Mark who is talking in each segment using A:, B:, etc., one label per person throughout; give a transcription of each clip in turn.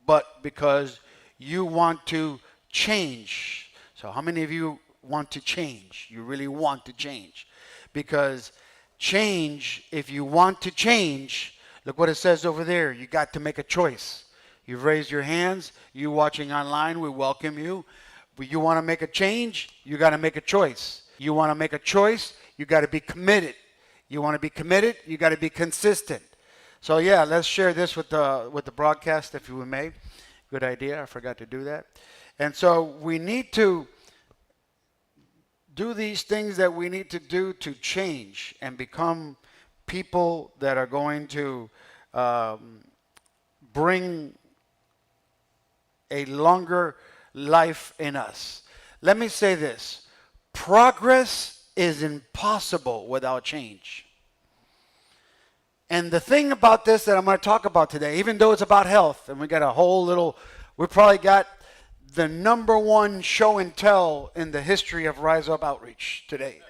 A: but because you want to change. So how many of you want to change? You really want to change. Because change, if you want to change, look what it says over there. You got to make a choice. You've raised your hands. You watching online, we welcome you. But you want to make a change, you got to make a choice. You want to make a choice, you got to be committed. You want to be committed, you got to be consistent. So yeah, let's share this with the broadcast, if you may. Good idea. I forgot to do that. And so we need to do these things that we need to do to change and become people that are going to bring a longer life in us. Let me say this. Progress is impossible without change. And the thing about this that I'm going to talk about today, even though it's about health, and we got a whole little, we probably got the #1 show and tell in the history of RiseUp outreach today.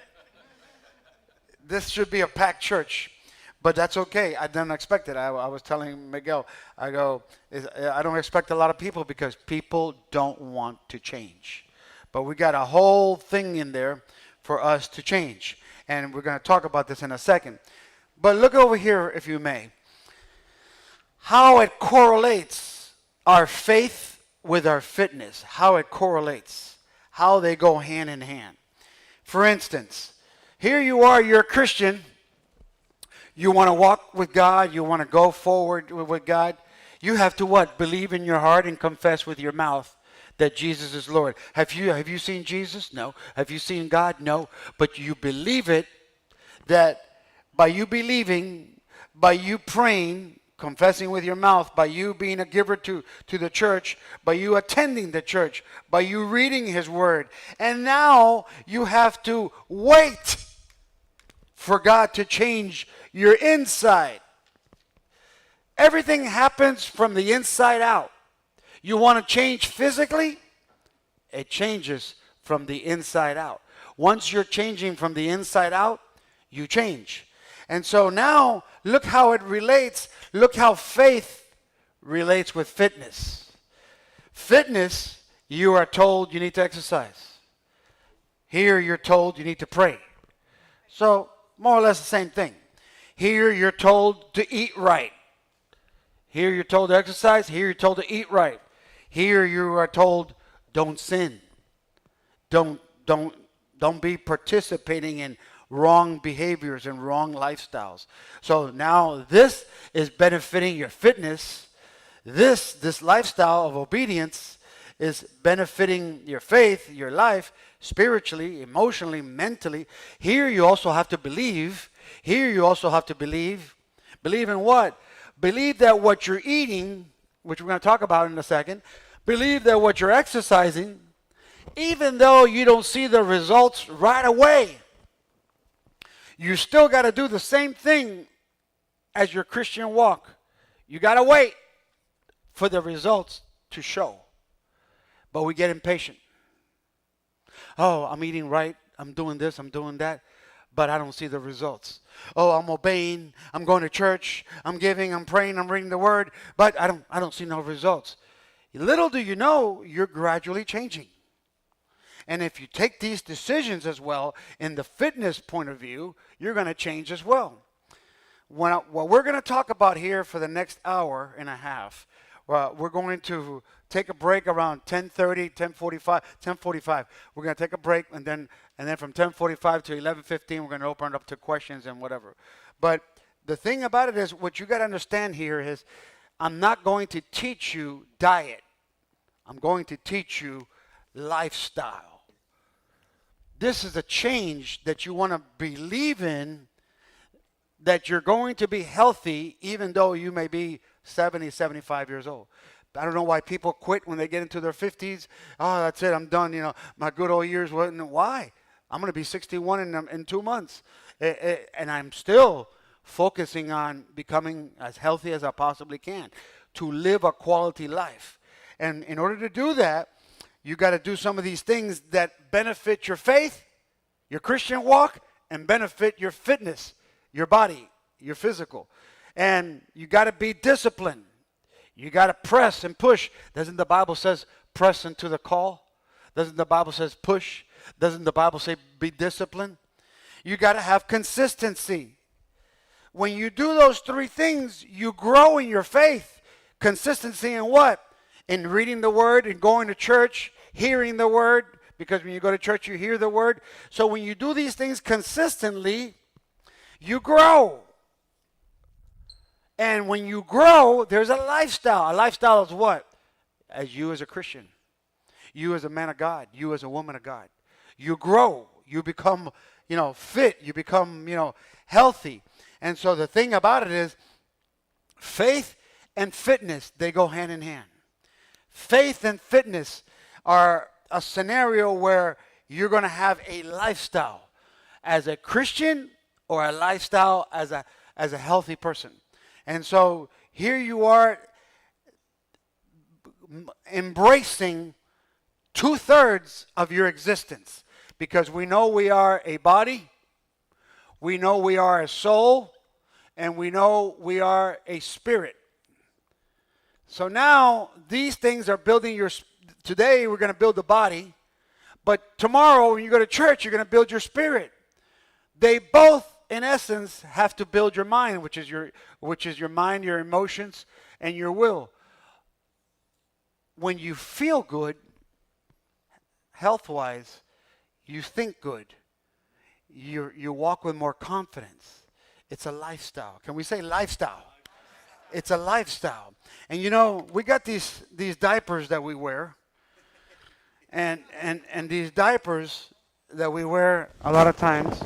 A: This should be a packed church, but that's okay. I didn't expect it. I was telling Miguel, I go, I don't expect a lot of people because people don't want to change. But we got a whole thing in there for us to change. And we're going to talk about this in a second. But look over here, if you may. How it correlates our faith with our fitness. How it correlates. How they go hand in hand. For instance, here you are, you're a Christian. You want to walk with God. You want to go forward with God. You have to what? Believe in your heart and confess with your mouth that Jesus is Lord. Have you seen Jesus? No. Have you seen God? No. But you believe it, that by you believing, by you praying, confessing with your mouth, by you being a giver to the church, by you attending the church, by you reading his word. And now you have to wait for God to change your inside. Everything happens from the inside out. You want to change physically? It changes from the inside out. Once you're changing from the inside out, you change. And so now, look how it relates. Look how faith relates with fitness. Fitness, you are told you need to exercise. Here, you're told you need to pray. So, more or less the same thing. Here, you're told to eat right. Here, you're told to exercise. Here, you're told to eat right. Here, you are told, don't sin. Don't be participating in wrong behaviors and wrong lifestyles. So now this is benefiting your fitness. This lifestyle of obedience is benefiting your faith, your life, spiritually, emotionally, mentally. Here you also have to believe. Here you also have to believe. Believe in what? Believe that what you're eating, which we're going to talk about in a second, believe that what you're exercising, even though you don't see the results right away, you still got to do the same thing as your Christian walk. You got to wait for the results to show. But we get impatient. Oh, I'm eating right. I'm doing this. I'm doing that. But I don't see the results. Oh, I'm obeying. I'm going to church. I'm giving. I'm praying. I'm reading the word. But I don't see no results. Little do you know, you're gradually changing. And if you take these decisions as well, in the fitness point of view, you're going to change as well. What we're going to talk about here for the next hour and a half, we're going to take a break around 10:30, 10:45. We're going to take a break, and then from 10:45 to 11:15, we're going to open it up to questions and whatever. But the thing about it is, what you got to understand here is, I'm not going to teach you diet. I'm going to teach you lifestyle. This is a change that you want to believe in, that you're going to be healthy even though you may be 70, 75 years old. I don't know why people quit when they get into their 50s. Oh, that's it, I'm done. You know, my good old years. Why? I'm going to be 61 in 2 months. And I'm still focusing on becoming as healthy as I possibly can to live a quality life. And in order to do that, you got to do some of these things that benefit your faith, your Christian walk, and benefit your fitness, your body, your physical. And you got to be disciplined. You got to press and push. Doesn't the Bible says press into the call? Doesn't the Bible says push? Doesn't the Bible say be disciplined? You got to have consistency. When you do those three things, you grow in your faith. Consistency in what? In reading the word and going to church, hearing the word, because when you go to church, you hear the word. So when you do these things consistently, you grow. And when you grow, there's a lifestyle. A lifestyle is what? As you as a Christian, you as a man of God, you as a woman of God. You grow. You become, fit. You become, healthy. And so the thing about it is, faith and fitness, they go hand in hand. Faith and fitness are a scenario where you're going to have a lifestyle as a Christian or a lifestyle as a healthy person. And so here you are embracing 2/3 of your existence, because we know we are a body, we know we are a soul, and we know we are a spirit. So now these things are building today we're going to build the body, but tomorrow when you go to church, you're going to build your spirit. They both, in essence, have to build your mind, which is your mind, your emotions, and your will. When you feel good, health-wise, you think good. You walk with more confidence. It's a lifestyle. Can we say lifestyle? It's a lifestyle. And we got these diapers that we wear. And these diapers that we wear a lot of times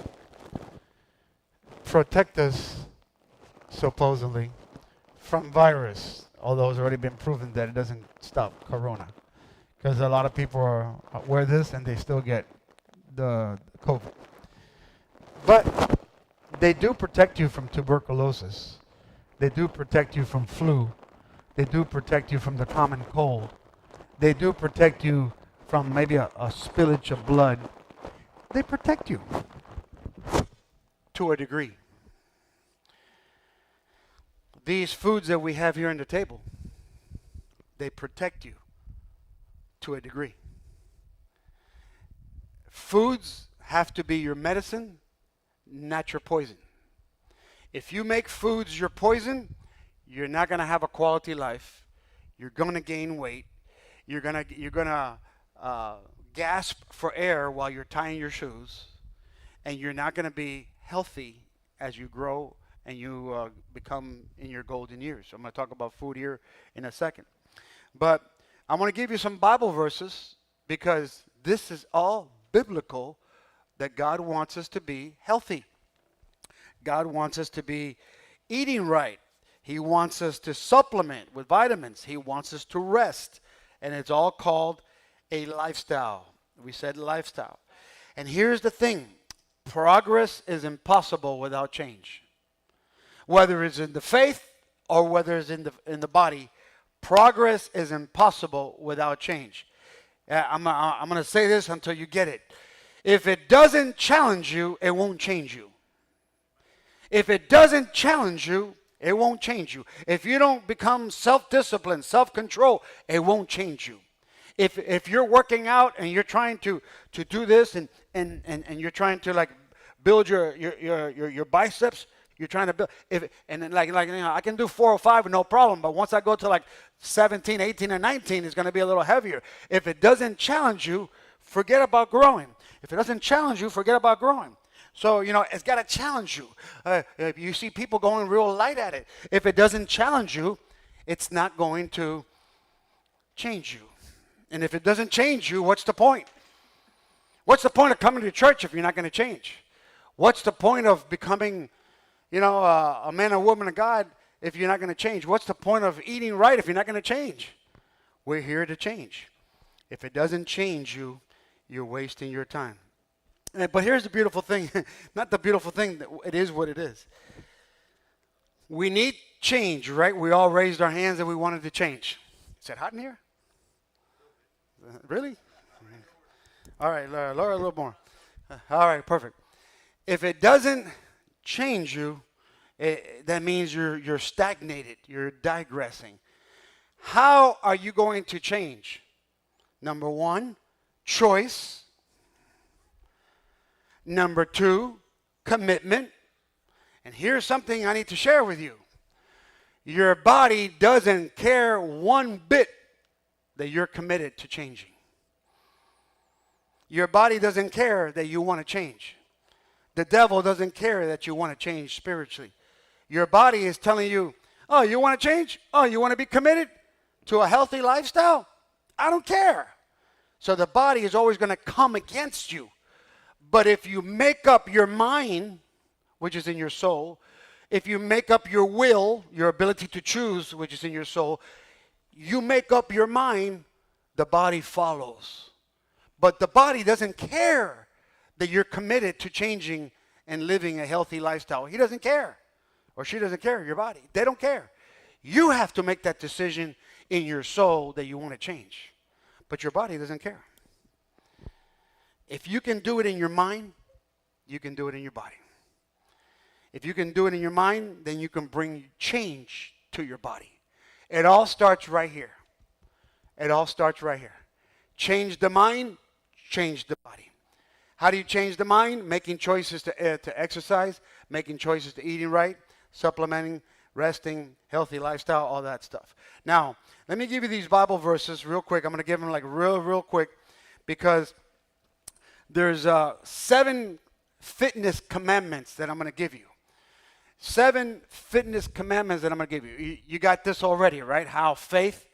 A: protect us, supposedly, from virus. Although it's already been proven that it doesn't stop corona. Because a lot of people wear this and they still get the COVID. But they do protect you from tuberculosis. They do protect you from flu. They do protect you from the common cold. They do protect you from maybe a spillage of blood. They protect you to a degree. These foods that we have here on the table, they protect you to a degree. Foods have to be your medicine, not your poison. If you make foods your poison, you're not going to have a quality life. You're going to gain weight. You're going to gasp for air while you're tying your shoes, and you're not going to be healthy as you grow and you become in your golden years. So I'm going to talk about food here in a second. But I want to give you some Bible verses, because this is all biblical, that God wants us to be healthy. God wants us to be eating right. He wants us to supplement with vitamins. He wants us to rest. And it's all called a lifestyle. We said lifestyle. And here's the thing. Progress is impossible without change. Whether it's in the faith or whether it's in the body, progress is impossible without change. I'm going to say this until you get it. If it doesn't challenge you, it won't change you. If it doesn't challenge you, it won't change you. If you don't become self-disciplined, self-control, it won't change you. If you're working out and you're trying to do this and you're trying to build your biceps, you're trying to build, I can do 4 or 5 no problem, but once I go to 17, 18, and 19, it's going to be a little heavier. If it doesn't challenge you, forget about growing. If it doesn't challenge you, forget about growing. So, it's got to challenge you. You see people going real light at it. If it doesn't challenge you, it's not going to change you. And if it doesn't change you, what's the point? What's the point of coming to church if you're not going to change? What's the point of becoming, a man or woman of God if you're not going to change? What's the point of eating right if you're not going to change? We're here to change. If it doesn't change you, you're wasting your time. But here's the beautiful thing. Not the beautiful thing. It is what it is. We need change, right? We all raised our hands and we wanted to change. Is it hot in here? Really? All right, Laura, a little more. All right, perfect. If it doesn't change you, that means you're stagnated. You're digressing. How are you going to change? Number one, choice. Number two, commitment. And here's something I need to share with you. Your body doesn't care one bit that you're committed to changing. Your body doesn't care that you want to change. The devil doesn't care that you want to change spiritually. Your body is telling you, oh, you want to change? Oh, you want to be committed to a healthy lifestyle? I don't care. So the body is always going to come against you. But if you make up your mind, which is in your soul, if you make up your will, your ability to choose, which is in your soul, you make up your mind, the body follows. But the body doesn't care that you're committed to changing and living a healthy lifestyle. He doesn't care. Or she doesn't care, your body. They don't care. You have to make that decision in your soul that you want to change. But your body doesn't care. If you can do it in your mind, you can do it in your body. If you can do it in your mind, then you can bring change to your body. It all starts right here. It all starts right here. Change the mind, change the body. How do you change the mind? Making choices to exercise, making choices to eating right, supplementing, resting, healthy lifestyle, all that stuff. Now, let me give you these Bible verses real quick. I'm going to give them like real quick because there's 7 fitness commandments that I'm going to give you. 7 fitness commandments that I'm going to give you. You got this already, right? How faith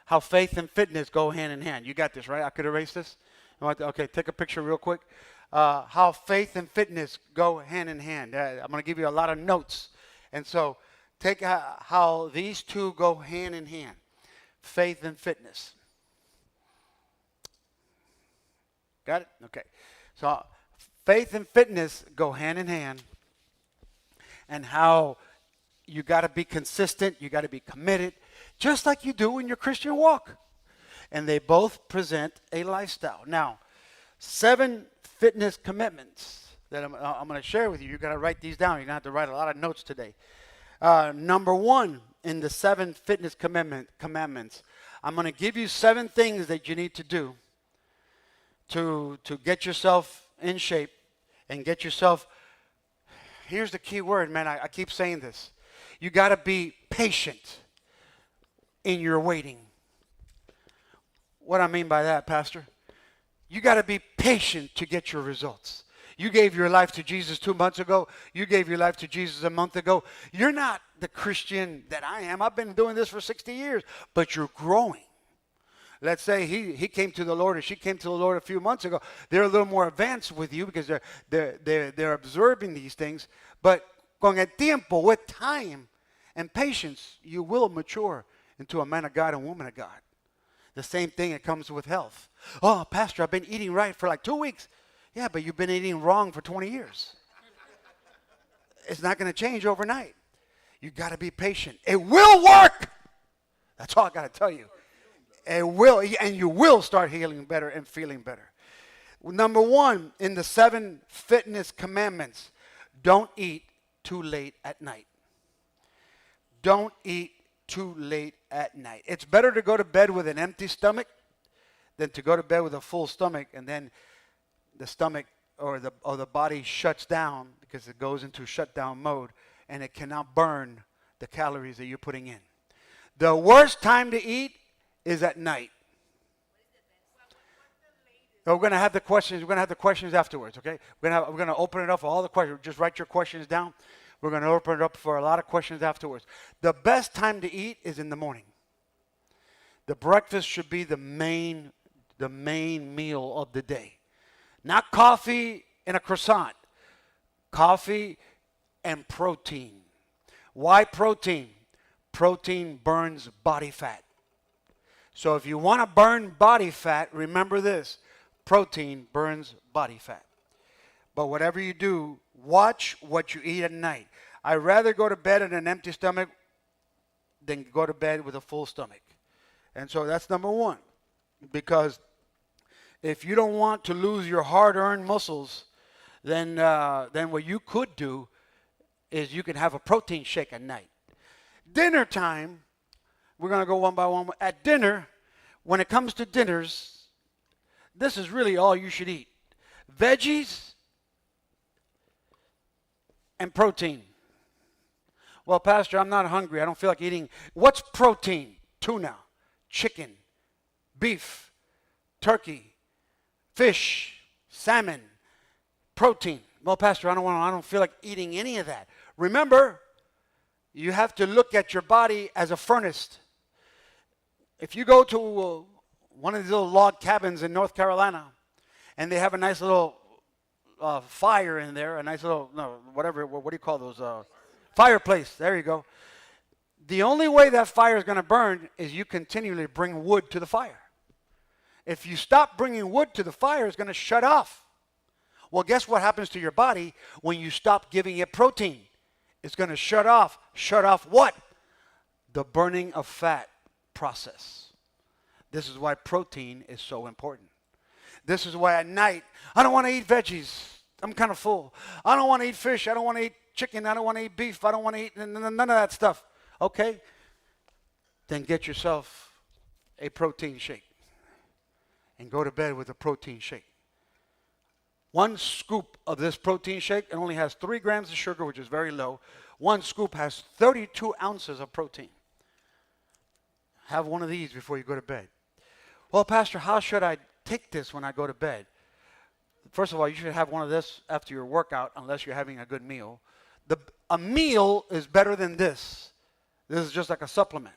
A: and fitness go hand in hand. You got this, right? I could erase this. Okay, take a picture real quick. How faith and fitness go hand in hand. I'm going to give you a lot of notes. And so take how these two go hand in hand. Faith and fitness. Got it? Okay. So faith and fitness go hand in hand. And how you got to be consistent, you got to be committed, just like you do in your Christian walk. And they both present a lifestyle. Now, 7 fitness commitments that I'm going to share with you. You've got to write these down. You're going to have to write a lot of notes today. Number 1 in the 7 fitness commandments, I'm going to give you 7 things that you need to do to get yourself in shape and get yourself. Here's the key word, man. I keep saying this. You got to be patient in your waiting. What I mean by that, Pastor? You got to be patient to get your results. You gave your life to Jesus 2 months ago. You gave your life to Jesus a month ago. You're not the Christian that I am. I've been doing this for 60 years, but you're growing. Let's say he came to the Lord or she came to the Lord a few months ago. They're a little more advanced with you because they're observing these things. But con el tiempo, with time and patience, you will mature into a man of God and woman of God. The same thing that comes with health. Oh, Pastor, I've been eating right for like 2 weeks. Yeah, but you've been eating wrong for 20 years. It's not going to change overnight. You got to be patient. It will work. That's all I got to tell you. It will, and you will start healing better and feeling better. Number 1 in the 7 fitness commandments, don't eat too late at night. Don't eat too late at night. It's better to go to bed with an empty stomach than to go to bed with a full stomach and then the stomach or the body shuts down because it goes into shutdown mode and it cannot burn the calories that you're putting in. The worst time to eat is at night. We're going to have the questions. We're going to have the questions afterwards, okay? We're going to open it up for all the questions. Just write your questions down. We're going to open it up for a lot of questions afterwards. The best time to eat is in the morning. The breakfast should be the main meal of the day. Not coffee and a croissant. Coffee and protein. Why protein? Protein burns body fat. So if you want to burn body fat, remember this. Protein burns body fat. But whatever you do, watch what you eat at night. I'd rather go to bed on an empty stomach than go to bed with a full stomach. And so that's number 1. Because if you don't want to lose your hard-earned muscles, then what you could do is you can have a protein shake at night. Dinner time, We're going to go one by one. At dinner, when it comes to dinners, this is really all you should eat. Veggies and protein. Well, Pastor, I'm not hungry. I don't feel like eating. What's protein? Tuna, chicken, beef, turkey, fish, salmon, protein. Well, Pastor, I don't feel like eating any of that. Remember, you have to look at your body as a furnace. If you go to one of these little log cabins in North Carolina, and they have a nice little fire in there, a nice little, what do you call those? Fireplace. There you go. The only way that fire is going to burn is you continually bring wood to the fire. If you stop bringing wood to the fire, it's going to shut off. Well, guess what happens to your body when you stop giving it protein? It's going to shut off. Shut off what? The burning of fat process. This is why protein is so important. This is why at night, I don't want to eat veggies. I'm kind of full. I don't want to eat fish. I don't want to eat chicken. I don't want to eat beef. I don't want to eat none of that stuff. Okay? Then get yourself a protein shake and go to bed with a protein shake. One scoop of this protein shake, it only has 3 grams of sugar, which is very low. One scoop has 32 ounces of protein. Have one of these before you go to bed. Well, Pastor, how should I take this when I go to bed? First of all, you should have one of this after your workout, unless you're having a good meal. A meal is better than this. This is just like a supplement.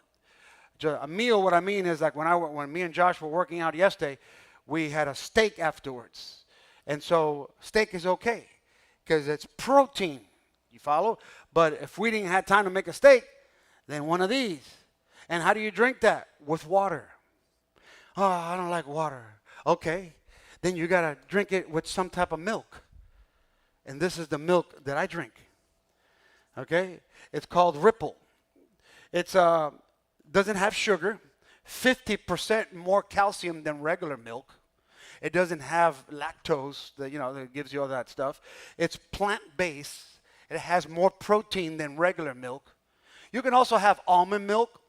A: A meal, what I mean is like when me and Josh were working out yesterday, we had a steak afterwards. And so steak is okay because it's protein. You follow? But if we didn't have time to make a steak, then one of these. And how do you drink that? With water. Oh, I don't like water. Okay. Then you got to drink it with some type of milk. And this is the milk that I drink. Okay? It's called Ripple. It's doesn't have sugar, 50% more calcium than regular milk. It doesn't have lactose, that gives you all that stuff. It's plant-based. It has more protein than regular milk. You can also have almond milk,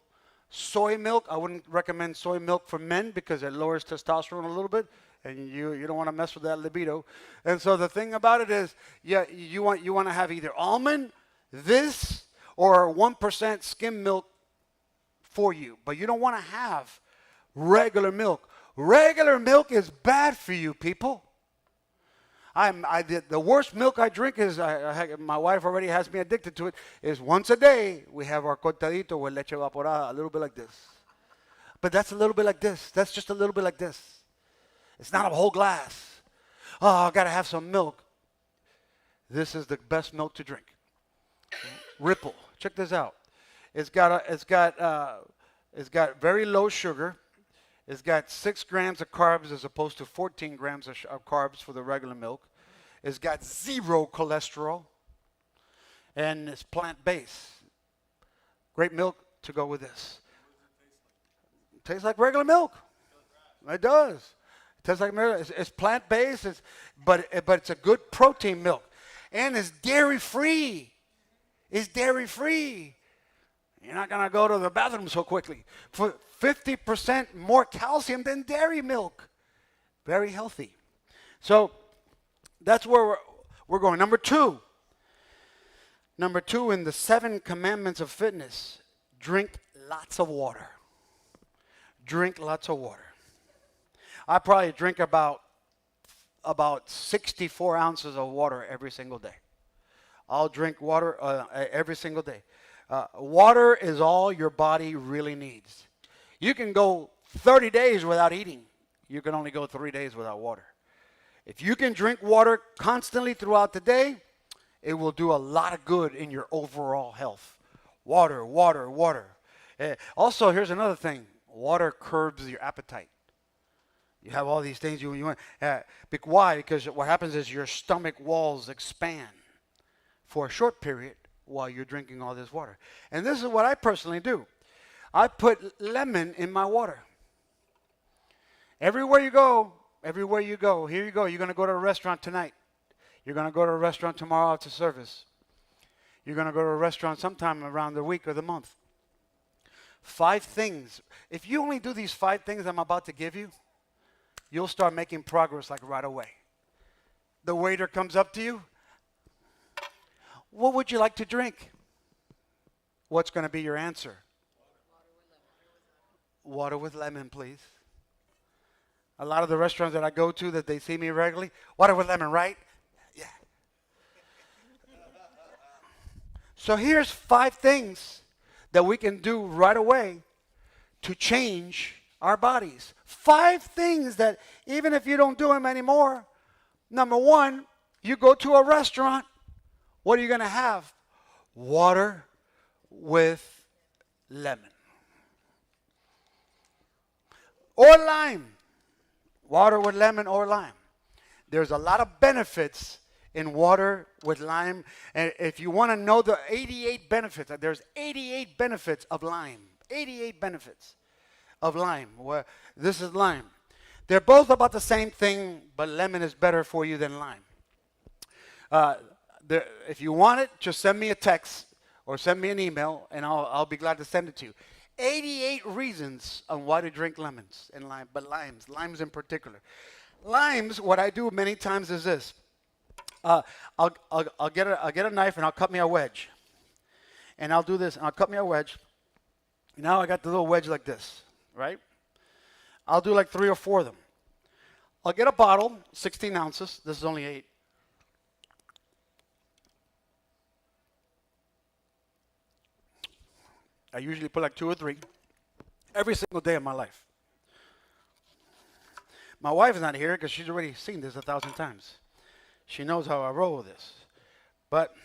A: soy milk. I wouldn't recommend soy milk for men because it lowers testosterone a little bit, and you don't want to mess with that libido. And so the thing about it is, you want to have either almond, this, or 1% skim milk for you. But you don't want to have regular milk. Regular milk is bad for you, people. The worst milk I drink is, my wife already has me addicted to it, is once a day we have our cortadito with leche evaporada, a little bit like this. But that's a little bit like this. That's just a little bit like this. It's not a whole glass. Oh, I got to have some milk. This is the best milk to drink. Ripple. Check this out. It's got very low sugar. It's got 6 grams of carbs as opposed to 14 grams of carbs for the regular milk. It's got 0 cholesterol. And it's plant-based. Great milk to go with this. It tastes like regular milk. It does. It tastes like milk. It's plant-based, but it's a good protein milk. And it's dairy-free. It's dairy-free. You're not going to go to the bathroom so quickly. For 50% more calcium than dairy milk. Very healthy. So that's where we're going. Number two in the 7 commandments of fitness, drink lots of water. Drink lots of water. I probably drink about 64 ounces of water every single day. I'll drink water every single day. Water is all your body really needs. You can go 30 days without eating. You can only go 3 days without water. If you can drink water constantly throughout the day, it will do a lot of good in your overall health. Water, water, water. Also, here's another thing. Water curbs your appetite. You have all these things you want. Why? Because what happens is your stomach walls expand for a short period while you're drinking all this water. And this is what I personally do. I put lemon in my water. Everywhere you go, here you go. You're going to go to a restaurant tonight. You're going to go to a restaurant tomorrow after service. You're going to go to a restaurant sometime around the week or the month. 5 things. If you only do these 5 things I'm about to give you, you'll start making progress like right away. The waiter comes up to you. What would you like to drink? What's going to be your answer? Water with lemon, please. A lot of the restaurants that I go to that they see me regularly, water with lemon, right? Yeah. So here's 5 things that we can do right away to change our bodies. 5 things that even if you don't do them anymore, number 1, you go to a restaurant, what are you going to have? Water with lemon. Or lime. Water with lemon or lime. There's a lot of benefits in water with lime. And if you want to know the 88 benefits, there's 88 benefits of lime. 88 benefits of lime. Well, this is lime. They're both about the same thing, but lemon is better for you than lime. If you want it, just send me a text or send me an email, and I'll be glad to send it to you. 88 reasons on why to drink lemons and lime, but limes in particular. Limes, what I do many times is this. I'll get a knife and I'll cut me a wedge. And I'll do this and I'll cut me a wedge. Now I got the little wedge like this, right? I'll do like 3 or 4 of them. I'll get a bottle, 16 ounces. This is only 8. I usually put like 2 or 3 every single day of my life. My wife is not here because she's already seen this 1,000 times. She knows how I roll with this. But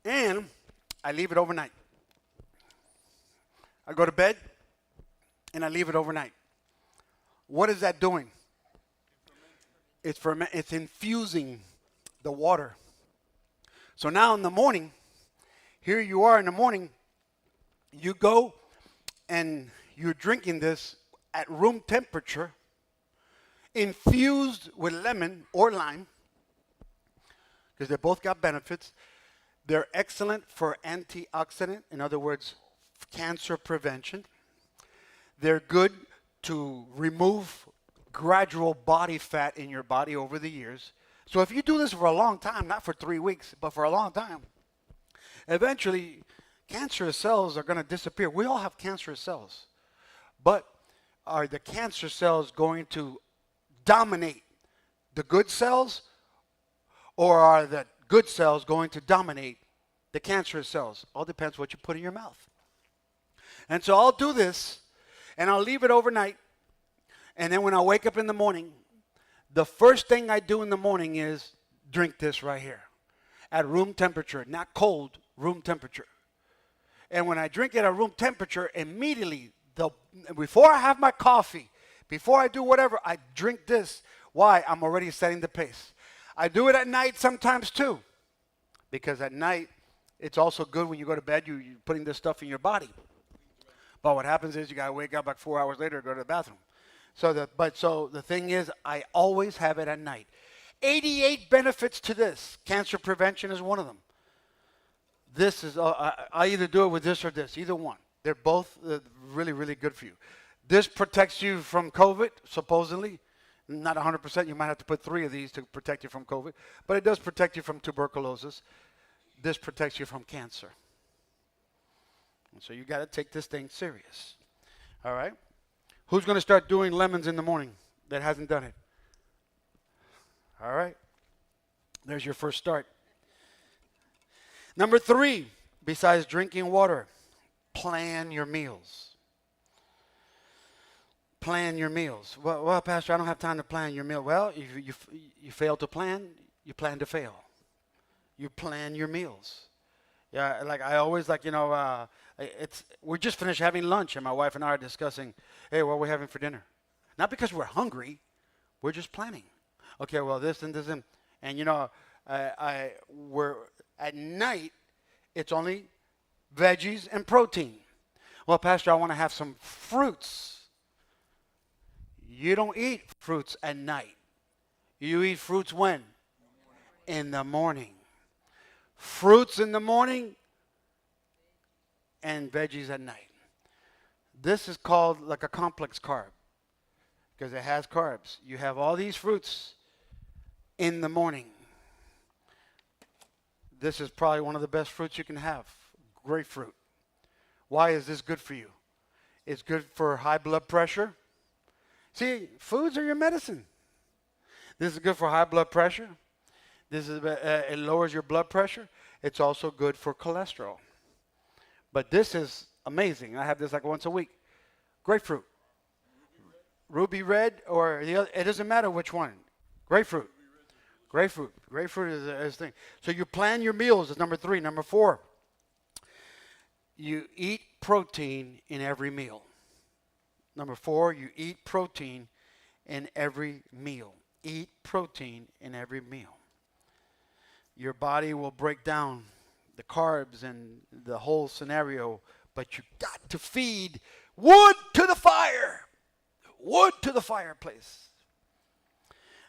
A: and I leave it overnight. I go to bed and I leave it overnight. What is that doing? It's infusing the water. So now in the morning, here you are in the morning, you go and you're drinking this at room temperature, infused with lemon or lime, because they both got benefits. They're excellent for antioxidant, in other words, cancer prevention. They're good to remove gradual body fat in your body over the years. So if you do this for a long time, not for 3 weeks, but for a long time, eventually cancerous cells are going to disappear. We all have cancerous cells. But are the cancer cells going to dominate the good cells, or are the good cells going to dominate the cancerous cells? All depends what you put in your mouth. And so I'll do this, and I'll leave it overnight, and then when I wake up in the morning, the first thing I do in the morning is drink this right here at room temperature, not cold, room temperature. And when I drink it at room temperature, immediately, before I have my coffee, before I do whatever, I drink this. Why? I'm already setting the pace. I do it at night sometimes too, because at night, it's also good when you go to bed, you're putting this stuff in your body. But what happens is you got to wake up like 4 hours later and go to the bathroom. So the thing is, I always have it at night. 88 benefits to this. Cancer prevention is one of them. This is, I either do it with this or this, either one. They're both really, really good for you. This protects you from COVID, supposedly. Not 100%. You might have to put 3 of these to protect you from COVID. But it does protect you from tuberculosis. This protects you from cancer. And so you got to take this thing serious. All right? Who's going to start doing lemons in the morning that hasn't done it? All right. There's your first start. Number 3, besides drinking water, plan your meals. Plan your meals. Well, Pastor, I don't have time to plan your meal. Well, if you fail to plan, you plan to fail. You plan your meals. Yeah, like I always we're just finished having lunch, and my wife and I are discussing, hey, what are we having for dinner? Not because we're hungry, we're just planning. Okay, well, this and this and we're at night, it's only veggies and protein. Well, Pastor, I want to have some fruits. You don't eat fruits at night. You eat fruits when? In the morning. fruits in the morning, and veggies at night. This is called like a complex carb because it has carbs. You have all these fruits in the morning. This is probably one of the best fruits you can have, grapefruit. Why is this good for you? It's good for high blood pressure. See, foods are your medicine. This is good for high blood pressure. It lowers your blood pressure. It's also good for cholesterol. But this is amazing. I have this like once a week. Grapefruit. Ruby red or the other, it doesn't matter which one. Grapefruit. Grapefruit. Grapefruit is a thing. So you plan your meals is number 3. Number 4, you eat protein in every meal. Number 4, you eat protein in every meal. Eat protein in every meal. Your body will break down the carbs and the whole scenario, but you got to feed wood to the fire. Wood to the fireplace.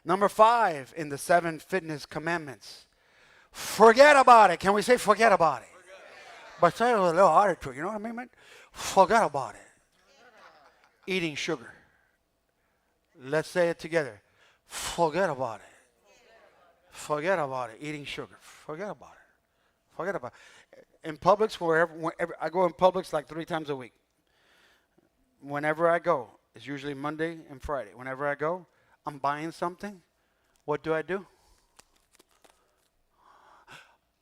A: Number 5 in the 7 fitness commandments. Forget about it. Can we say forget about it? But say it with a little attitude, you know what I mean, man? Forget about it. Eating sugar. Let's say it together. Forget about it. Forget about it. Eating sugar. Forget about it. Forget about it. In Publix, wherever I go in Publix like 3 times a week. Whenever I go, it's usually Monday and Friday. Whenever I go, I'm buying something. What do?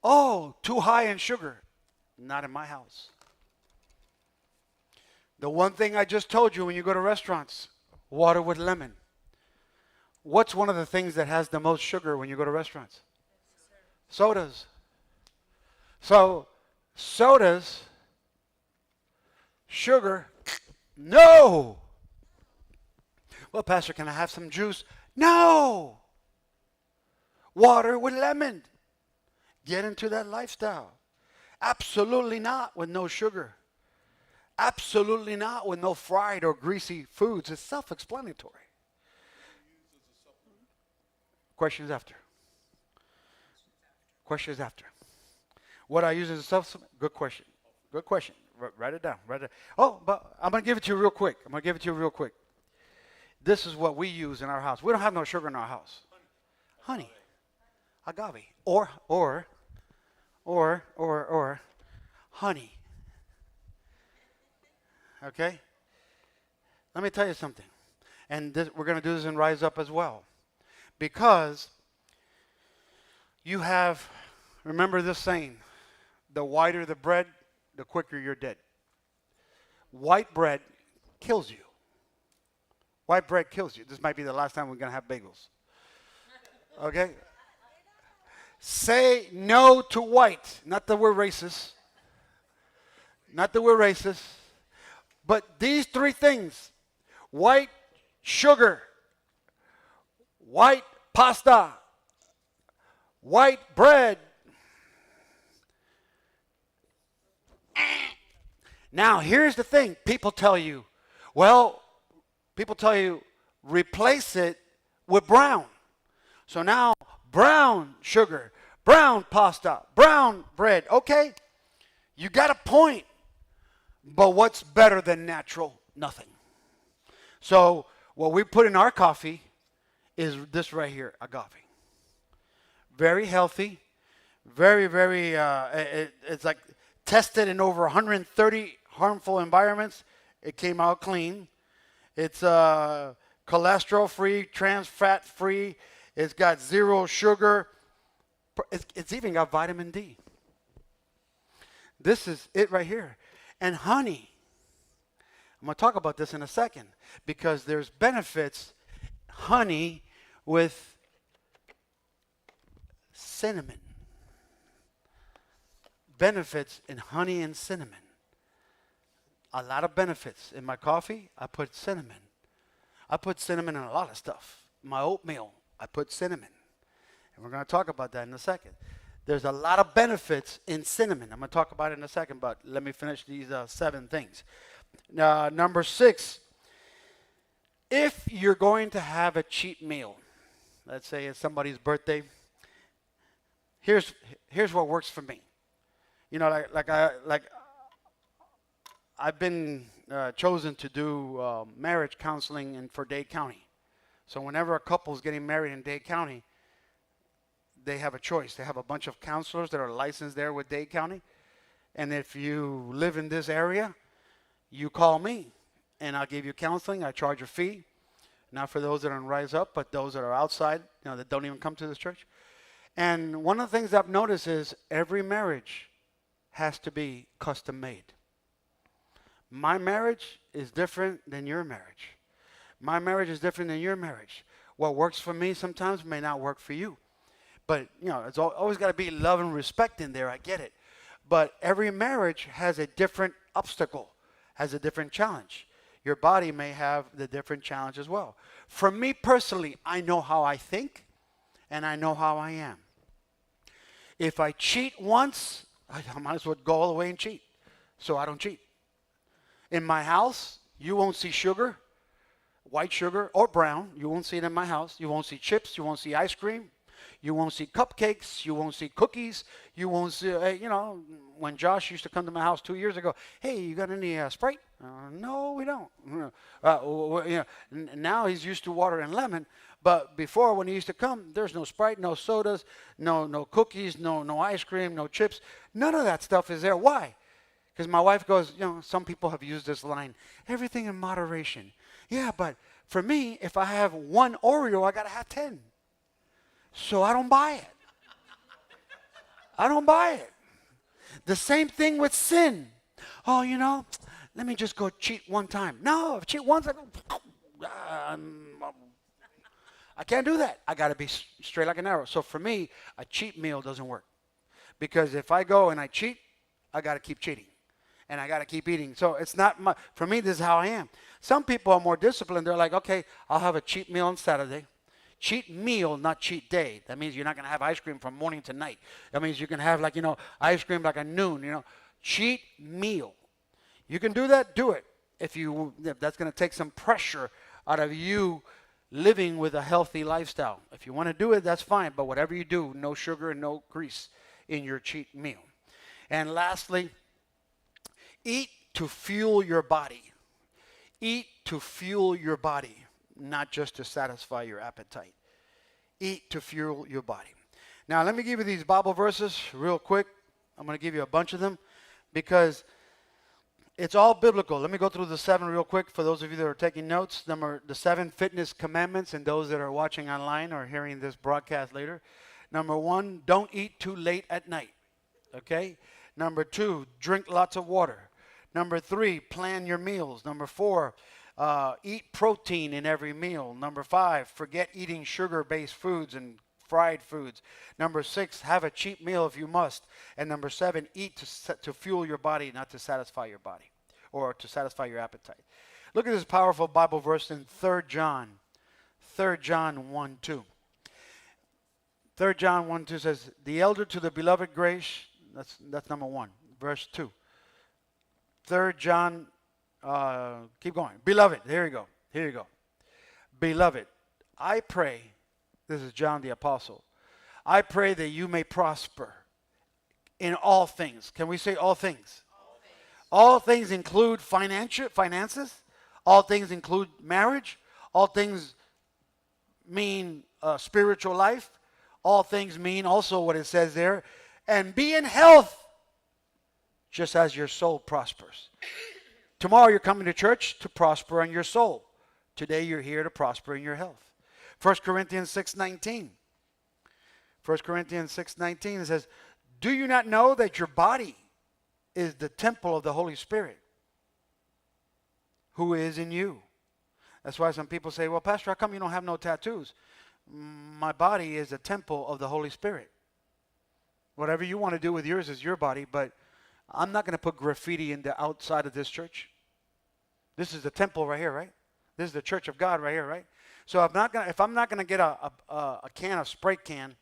A: Oh, too high in sugar. Not in my house. The one thing I just told you when you go to restaurants, water with lemon. What's one of the things that has the most sugar when you go to restaurants? Sodas. So, sodas, sugar, no. Well, Pastor, can I have some juice? No. Water with lemon. Get into that lifestyle. Absolutely not with no sugar. Absolutely not with no fried or greasy foods. It's self-explanatory. Questions after. Questions after. What I use as a supplement? Good question. Good question. Write it down. Write it. Oh, but I'm going to give it to you real quick. This is what we use in our house. We don't have no sugar in our house. Honey. Agave. Or honey. Okay? Let me tell you something. And we're going to do this in Rise Up as well. Because you have, remember this saying, the whiter the bread, the quicker you're dead. White bread kills you. White bread kills you. This might be the last time we're going to have bagels. Okay? Say no to white. Not that we're racist. Not that we're racist. But these 3 things, white sugar, white pasta, white bread. Now, here's the thing. People tell you, replace it with brown. So now, brown sugar, brown pasta, brown bread. Okay, you got a point. But what's better than natural? Nothing. So what we put in our coffee is this right here, agave. Very healthy. Very, very, it's like tested in over 130 harmful environments. It came out clean. It's cholesterol-free, trans fat-free. It's got 0 sugar. It's even got vitamin D. This is it right here. And honey. I'm going to talk about this in a second because there's benefits. Honey with cinnamon. Benefits in honey and cinnamon. A lot of benefits. In my coffee, I put cinnamon. I put cinnamon in a lot of stuff. My oatmeal, I put cinnamon. And we're going to talk about that in a second. There's a lot of benefits in cinnamon. I'm going to talk about it in a second, but let me finish these 7 things. Number 6, if you're going to have a cheat meal, let's say it's somebody's birthday, here's here's what works for me. You know, I've been chosen to do marriage counseling for Dade County. So whenever a couple is getting married in Dade County, they have a choice. They have a bunch of counselors that are licensed there with Dade County. And if you live in this area, you call me, and I'll give you counseling. I charge a fee, not for those that are in RiseUp, but those that are outside, that don't even come to this church. And one of the things I've noticed is every marriage has to be custom made. My marriage is different than your marriage. My marriage is different than your marriage. What works for me sometimes may not work for you. But, it's always got to be love and respect in there. I get it. But every marriage has a different obstacle, has a different challenge. Your body may have the different challenge as well. For me personally, I know how I think, and I know how I am. If I cheat once, I might as well go all the way and cheat, so I don't cheat. In my house, you won't see sugar, white sugar or brown. You won't see it in my house. You won't see chips. You won't see ice cream. You won't see cupcakes. You won't see cookies. You won't see, when Josh used to come to my house 2 years ago, hey, you got any Sprite? No, we don't. Now he's used to water and lemon. But before, when he used to come, there's no Sprite, no sodas, no cookies, no ice cream, no chips. None of that stuff is there. Why? Because my wife goes, some people have used this line, everything in moderation. Yeah, but for me, if I have one Oreo, I got to have 10. So I don't buy it. I don't buy it. The same thing with sin. Oh, let me just go cheat one time. No, if I cheat once, I can't do that. I got to be straight like an arrow. So for me, a cheat meal doesn't work. Because if I go and I cheat, I got to keep cheating. And I got to keep eating. So it's not for me, this is how I am. Some people are more disciplined. They're like, okay, I'll have a cheat meal on Saturday. Cheat meal, not cheat day. That means you're not going to have ice cream from morning to night. That means you can have ice cream like at noon, Cheat meal. You can do that, do it. If that's going to take some pressure out of you living with a healthy lifestyle. If you want to do it, that's fine. But whatever you do, no sugar and no grease in your cheat meal. And lastly, eat to fuel your body. Eat to fuel your body, not just to satisfy your appetite. Eat to fuel your body. Now, let me give you these Bible verses real quick. I'm going to give you a bunch of them because it's all biblical. Let me go through the 7 real quick for those of you that are taking notes. The 7 fitness commandments, and those that are watching online or hearing this broadcast later. Number 1, don't eat too late at night. Okay? Number 2, drink lots of water. Number 3, plan your meals. Number 4, eat protein in every meal. Number 5, forget eating sugar-based foods and fried foods. Number 6, have a cheat meal if you must. And number 7, eat to fuel your body, not to satisfy your body or to satisfy your appetite. Look at this powerful Bible verse in 3 John. 3 John 1:2. 3 John 1:2 says, the elder to the beloved grace, that's number 1, verse 2. 3 John, keep going. Beloved, here you go. Beloved, I pray, this is John the Apostle, I pray that you may prosper in all things. Can we say all things? All things include finances. All things include marriage. All things mean spiritual life. All things mean also what it says there. And be in health, just as your soul prospers. Tomorrow you're coming to church to prosper in your soul. Today you're here to prosper in your health. 1 Corinthians 6:19. 1 Corinthians 6:19 says, do you not know that your body is the temple of the Holy Spirit who is in you? That's why some people say, well, Pastor, how come you don't have no tattoos? My body is a temple of the Holy Spirit. Whatever you want to do with yours is your body, but I'm not going to put graffiti in the outside of this church. This is the temple right here, right? This is the church of God right here, right? So if I'm not going to get a can of spray can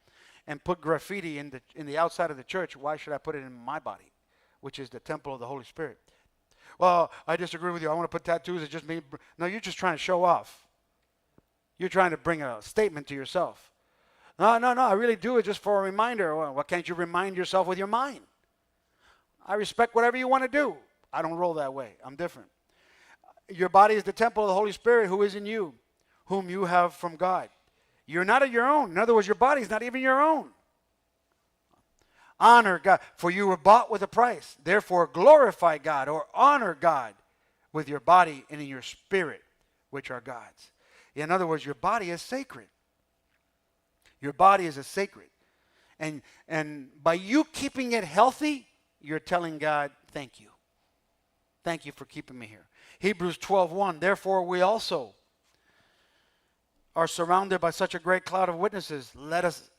A: and put graffiti in the outside of the church, why should I put it in my body, which is the temple of the Holy Spirit? Well, I disagree with you. I want to put tattoos. It just means no. You're just trying to show off. You're trying to bring a statement to yourself. No, no, no, I really do it just for a reminder. Well, why can't you remind yourself with your mind? I respect whatever you want to do. I don't roll that way. I'm different. Your body is the temple of the Holy Spirit who is in you, whom you have from God. You're not of your own. In other words, your body is not even your own. Honor God, for you were bought with a price. Therefore, glorify God or honor God with your body and in your spirit, which are God's. In other words, your body is sacred. Your body is a sacred. And by you keeping it healthy, you're telling God, thank you. Thank you for keeping me here. Hebrews 12:1, therefore we also are surrounded by such a great cloud of witnesses. Let us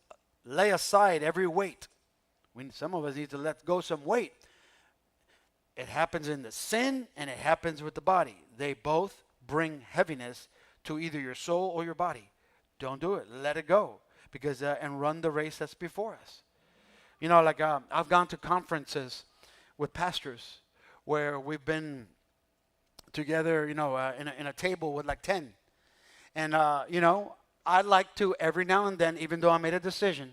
A: lay aside every weight. Some of us need to let go some weight. It happens in the sin and it happens with the body. They both bring heaviness to either your soul or your body. Don't do it. Let it go. And run the race that's before us. You know, like I've gone to conferences with pastors where we've been together, you know, in a table with like 10. And, you know, I like to every now and then, even though I made a decision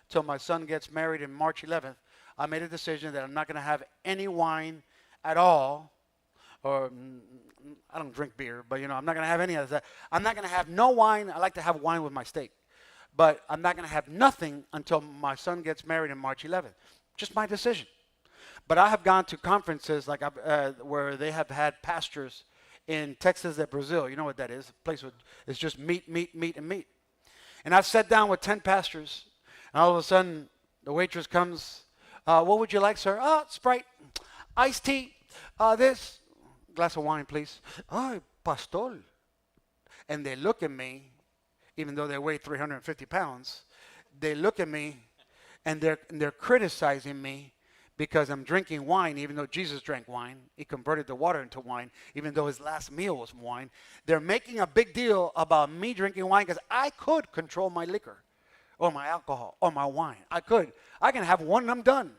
A: till my son gets married in March 11th, I made a decision that I'm not going to have any wine at all. Or I don't drink beer, but, you know, I'm not going to have any of that. I'm not going to have no wine. I like to have wine with my steak. But I'm not going to have nothing until my son gets married in March 11th. Just my decision. But I have gone to conferences like where they have had pastors in Texas and Brazil. You know what that is? A place where it's just meat, meat, meat, and meat. And I've sat down with 10 pastors, and all of a sudden the waitress comes, what would you like, sir? Sprite, iced tea, this, glass of wine, please. Oh, pastor. And they look at me, even though they weigh 350 pounds, they look at me and they're criticizing me because I'm drinking wine, even though Jesus drank wine. He converted the water into wine, even though his last meal was wine. They're making a big deal about me drinking wine because I could control my liquor or my alcohol or my wine. I could. I can have one and I'm done.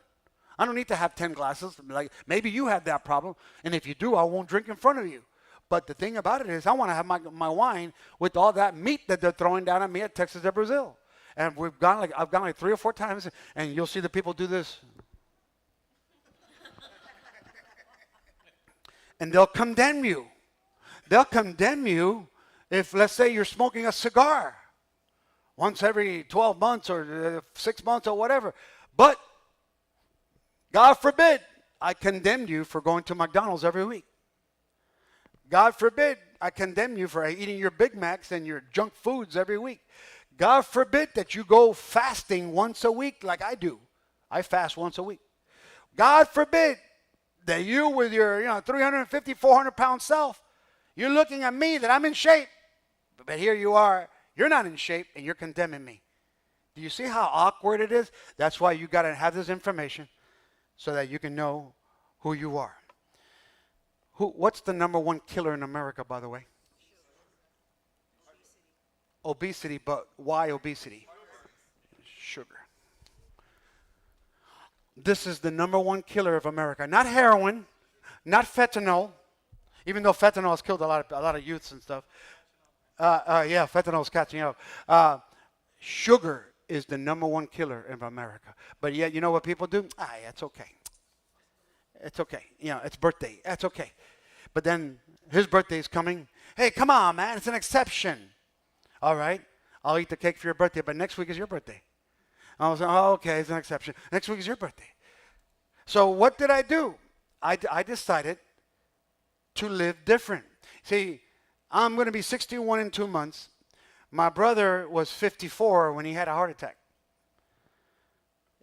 A: I don't need to have 10 glasses. Like maybe you have that problem, and if you do, I won't drink in front of you. But the thing about it is I want to have my wine with all that meat that they're throwing down at me at Texas and Brazil. And I've gone like 3 or 4 times, and you'll see the people do this. And they'll condemn you. They'll condemn you if, let's say, you're smoking a cigar once every 12 months or 6 months or whatever. But God forbid I condemned you for going to McDonald's every week. God forbid I condemn you for eating your Big Macs and your junk foods every week. God forbid that you go fasting once a week like I do. I fast once a week. God forbid that you with your 350, 400-pound self, you're looking at me that I'm in shape. But here you are. You're not in shape, and you're condemning me. Do you see how awkward it is? That's why you got to have this information so that you can know who you are. What's the number one killer in America, by the way? Obesity, but why obesity? Sugar. This is the number one killer of America. Not heroin, not fentanyl, even though fentanyl has killed a lot of youths and stuff. Yeah, fentanyl is catching up. Sugar is the number one killer of America. But yet, you know what people do? Yeah, it's okay. It's okay. It's birthday. That's okay. But then his birthday is coming. Hey, come on, man. It's an exception. All right. I'll eat the cake for your birthday, but next week is your birthday. I was like, okay, it's an exception. Next week is your birthday. So what did I do? I decided to live different. See, I'm going to be 61 in 2 months. My brother was 54 when he had a heart attack.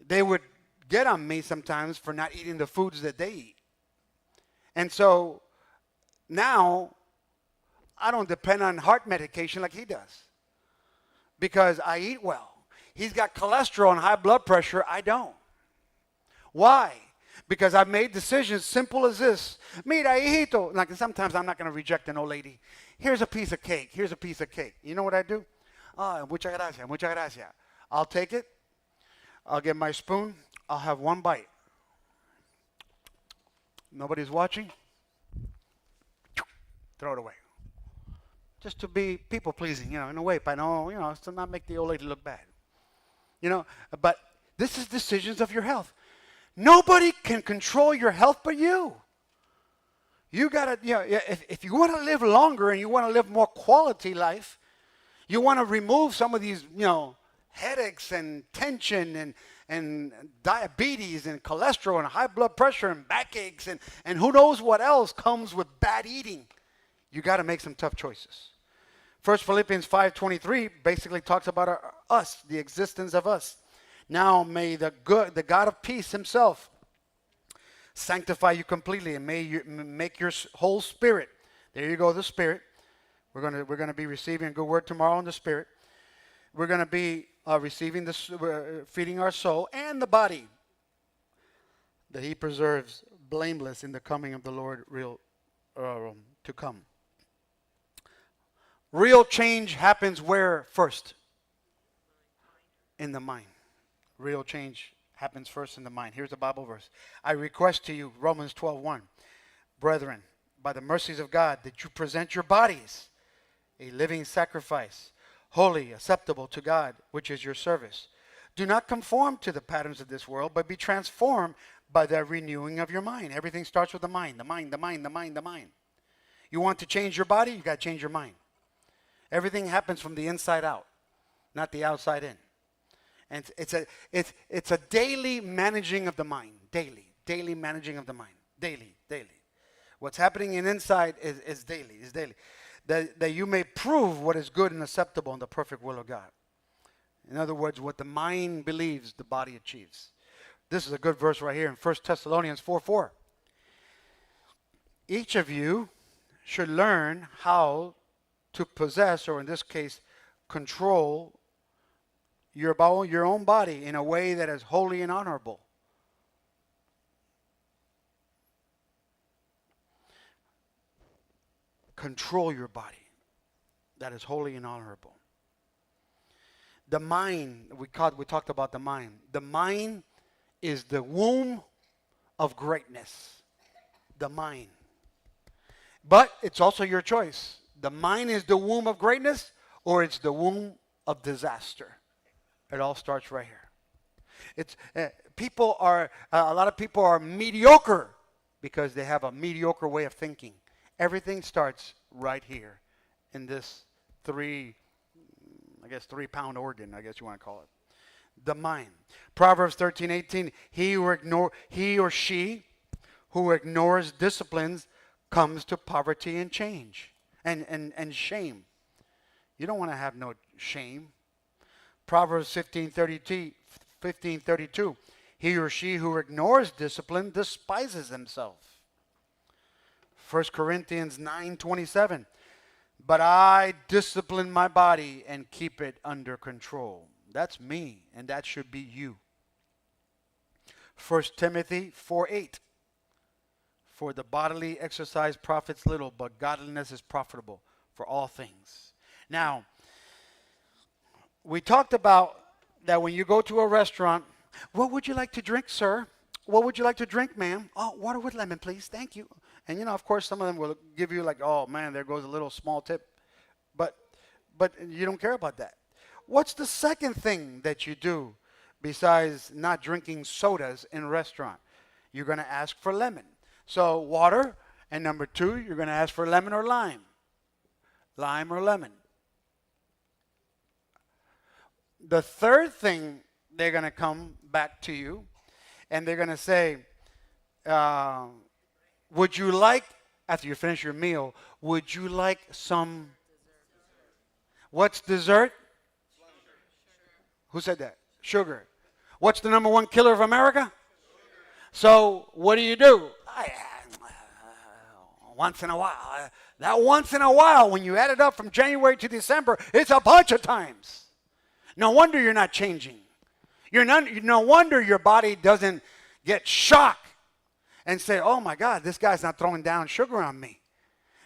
A: They would get on me sometimes for not eating the foods that they eat. And so now I don't depend on heart medication like he does because I eat well. He's got cholesterol and high blood pressure. I don't. Why? Because I've made decisions simple as this. Mira, hijito. Like sometimes I'm not going to reject an old lady. Here's a piece of cake. Here's a piece of cake. You know what I do? Muchas gracias, muchas gracias. I'll take it. I'll get my spoon. I'll have one bite. Nobody's watching. Throw it away. just to be people pleasing, in a way, but no, to not make the old lady look bad. But this is decisions of your health. Nobody can control your health but you. You gotta, if you want to live longer and you want to live more quality life, you want to remove some of these, headaches and tension and diabetes and cholesterol and high blood pressure and backaches and who knows what else comes with bad eating. You got to make some tough choices. First Philippians 5:23 basically talks about us, the existence of us. Now may the God of peace himself sanctify you completely, and may you make your whole spirit. There you go, the spirit. We're gonna be receiving a good word tomorrow in the spirit. We're gonna be receiving this, feeding our soul and the body, that he preserves blameless in the coming of the Lord to come. Real change happens where first? In the mind. Real change happens first in the mind. Here's the Bible verse. I request to you, Romans 12:1, brethren, by the mercies of God, that you present your bodies a living sacrifice, holy, acceptable to God, which is your service. Do not conform to the patterns of this world, but be transformed by the renewing of your mind. Everything starts with the mind, the mind, the mind, the mind, the mind. You want to change your body, you got to change your mind. Everything happens from the inside out, not the outside in. And it's a daily managing of the mind. Daily managing of the mind. Daily. What's happening inside is daily. That you may prove what is good and acceptable in the perfect will of God. In other words, what the mind believes, the body achieves. This is a good verse right here in 1 Thessalonians 4:4. Each of you should learn how to possess, or in this case, control your own body in a way that is holy and honorable. Control your body that is holy and honorable. The mind, we talked about the mind. The mind is the womb of greatness. The mind. But it's also your choice. The mind is the womb of greatness, or it's the womb of disaster. It all starts right here. It's a lot of people are mediocre because they have a mediocre way of thinking. Everything starts right here in this 3-pound organ, I guess you want to call it. The mind. Proverbs 13:18. He or she who ignores disciplines comes to poverty and change. And shame. You don't want to have no shame. Proverbs 15:32. He or she who ignores discipline despises himself. 1 Corinthians 9:27. But I discipline my body and keep it under control. That's me, and that should be you. 1 Timothy 4:8. For the bodily exercise profits little, but godliness is profitable for all things. Now, we talked about that when you go to a restaurant, what would you like to drink, sir? What would you like to drink, ma'am? Oh, water with lemon, please. Thank you. And, of course, some of them will give you like, oh, man, there goes a little small tip. But you don't care about that. What's the second thing that you do besides not drinking sodas in a restaurant? You're going to ask for lemon. So water, and number 2, you're going to ask for lemon or lime. Lime or lemon. The third thing, they're going to come back to you, and they're going to say, would you like, after you finish your meal, would you like some, what's dessert? Who said that? Sugar. What's the number 1 killer of America? So what do? Once in a while. That once in a while, when you add it up from January to December, it's a bunch of times. No wonder you're not changing. No wonder your body doesn't get shocked and say, oh my God, this guy's not throwing down sugar on me.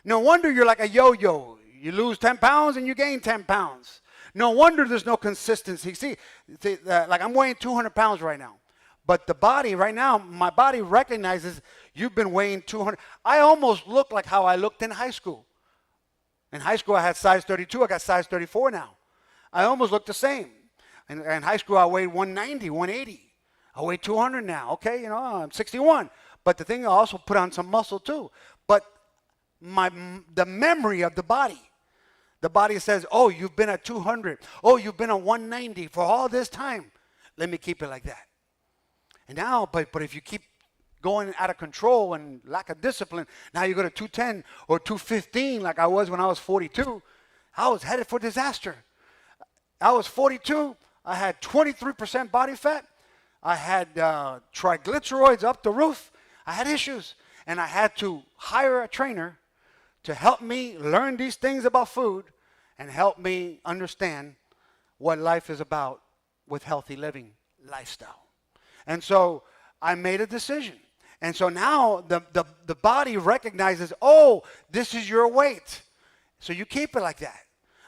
A: No wonder you're like a yo-yo. You lose 10 pounds and you gain 10 pounds. No wonder there's no consistency. See, like I'm weighing 200 pounds right now. But the body, right now, my body recognizes you've been weighing 200. I almost look like how I looked in high school. In high school, I had size 32. I got size 34 now. I almost look the same. In high school, I weighed 190, 180. I weigh 200 now. Okay, I'm 61. But the thing, I also put on some muscle too. But the memory of the body says, oh, you've been at 200. Oh, you've been at 190 for all this time. Let me keep it like that. And now, but if you keep going out of control and lack of discipline, now you go to 210 or 215 like I was when I was 42. I was headed for disaster. I was 42. I had 23% body fat. I had triglycerides up the roof. I had issues. And I had to hire a trainer to help me learn these things about food and help me understand what life is about with healthy living lifestyle. And so I made a decision. And so now the body recognizes, oh, this is your weight. So you keep it like that.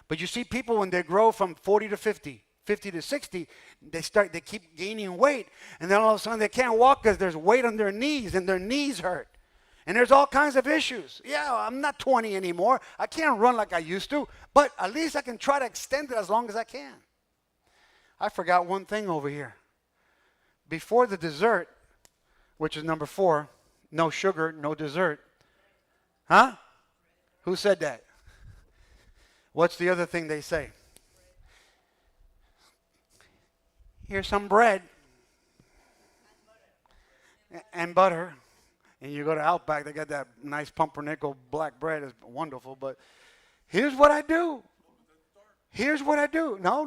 A: But you see people when they grow from 40 to 50, 50 to 60, they keep gaining weight. And then all of a sudden they can't walk because there's weight on their knees and their knees hurt. And there's all kinds of issues. Yeah, I'm not 20 anymore. I can't run like I used to. But at least I can try to extend it as long as I can. I forgot one thing over here. Before the dessert, which is number 4, no sugar, no dessert. Huh? Who said that? What's the other thing they say? Here's some bread and butter. And you go to Outback, they got that nice pumpernickel black bread. It's wonderful. But here's what I do. Here's what I do. No.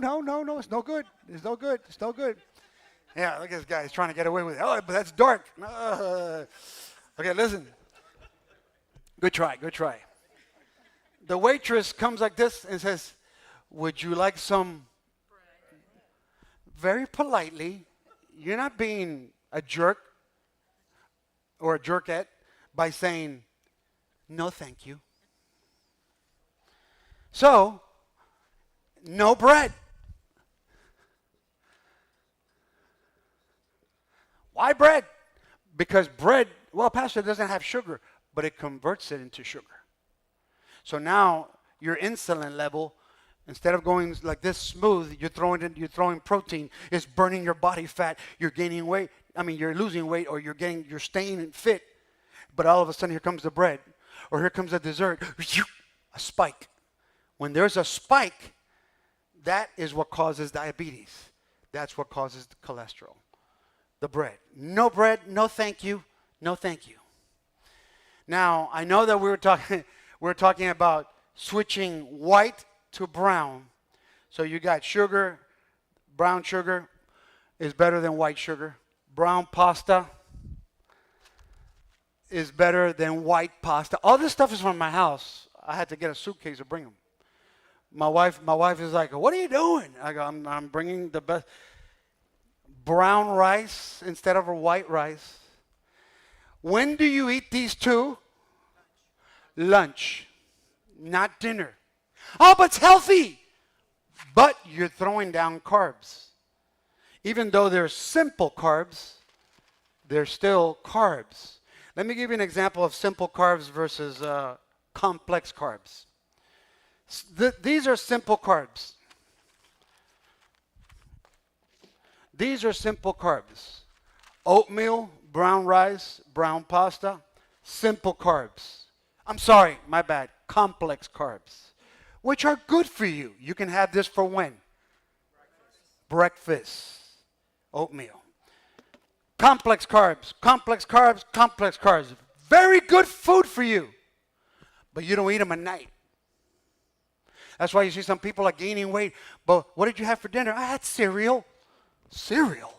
A: It's no good. It's no good. It's no good. Yeah, look at this guy. He's trying to get away with it. Oh, but that's dark. Okay, listen. Good try. The waitress comes like this and says, would you like some? Very politely. You're not being a jerk or a jerkette by saying, no, thank you. So, no bread. Why bread? Because bread, well, Pastor, doesn't have sugar, but it converts it into sugar. So now your insulin level, instead of going like this smooth, you're throwing protein. It's burning your body fat. You're gaining weight. You're losing weight, or you're staying fit. But all of a sudden, here comes the bread, or here comes the dessert. A spike. When there's a spike, that is what causes diabetes. That's what causes the cholesterol. The bread. No bread, no thank you, no thank you. Now, I know that we were talking about switching white to brown. So you got sugar, brown sugar is better than white sugar. Brown pasta is better than white pasta. All this stuff is from my house. I had to get a suitcase to bring them. My wife is like, what are you doing? I go, I'm bringing the best. Brown rice instead of a white rice. When do you eat these two? Lunch, not dinner. Oh, but it's healthy. But you're throwing down carbs. Even though they're simple carbs, they're still carbs. Let me give you an example of simple carbs versus complex carbs. These are simple carbs. These are simple carbs. Oatmeal, brown rice, brown pasta, simple carbs. I'm sorry, my bad, complex carbs, which are good for you. You can have this for when? Breakfast. Oatmeal. Complex carbs. Very good food for you, but you don't eat them at night. That's why you see some people are gaining weight. But what did you have for dinner? I had cereal. Cereal.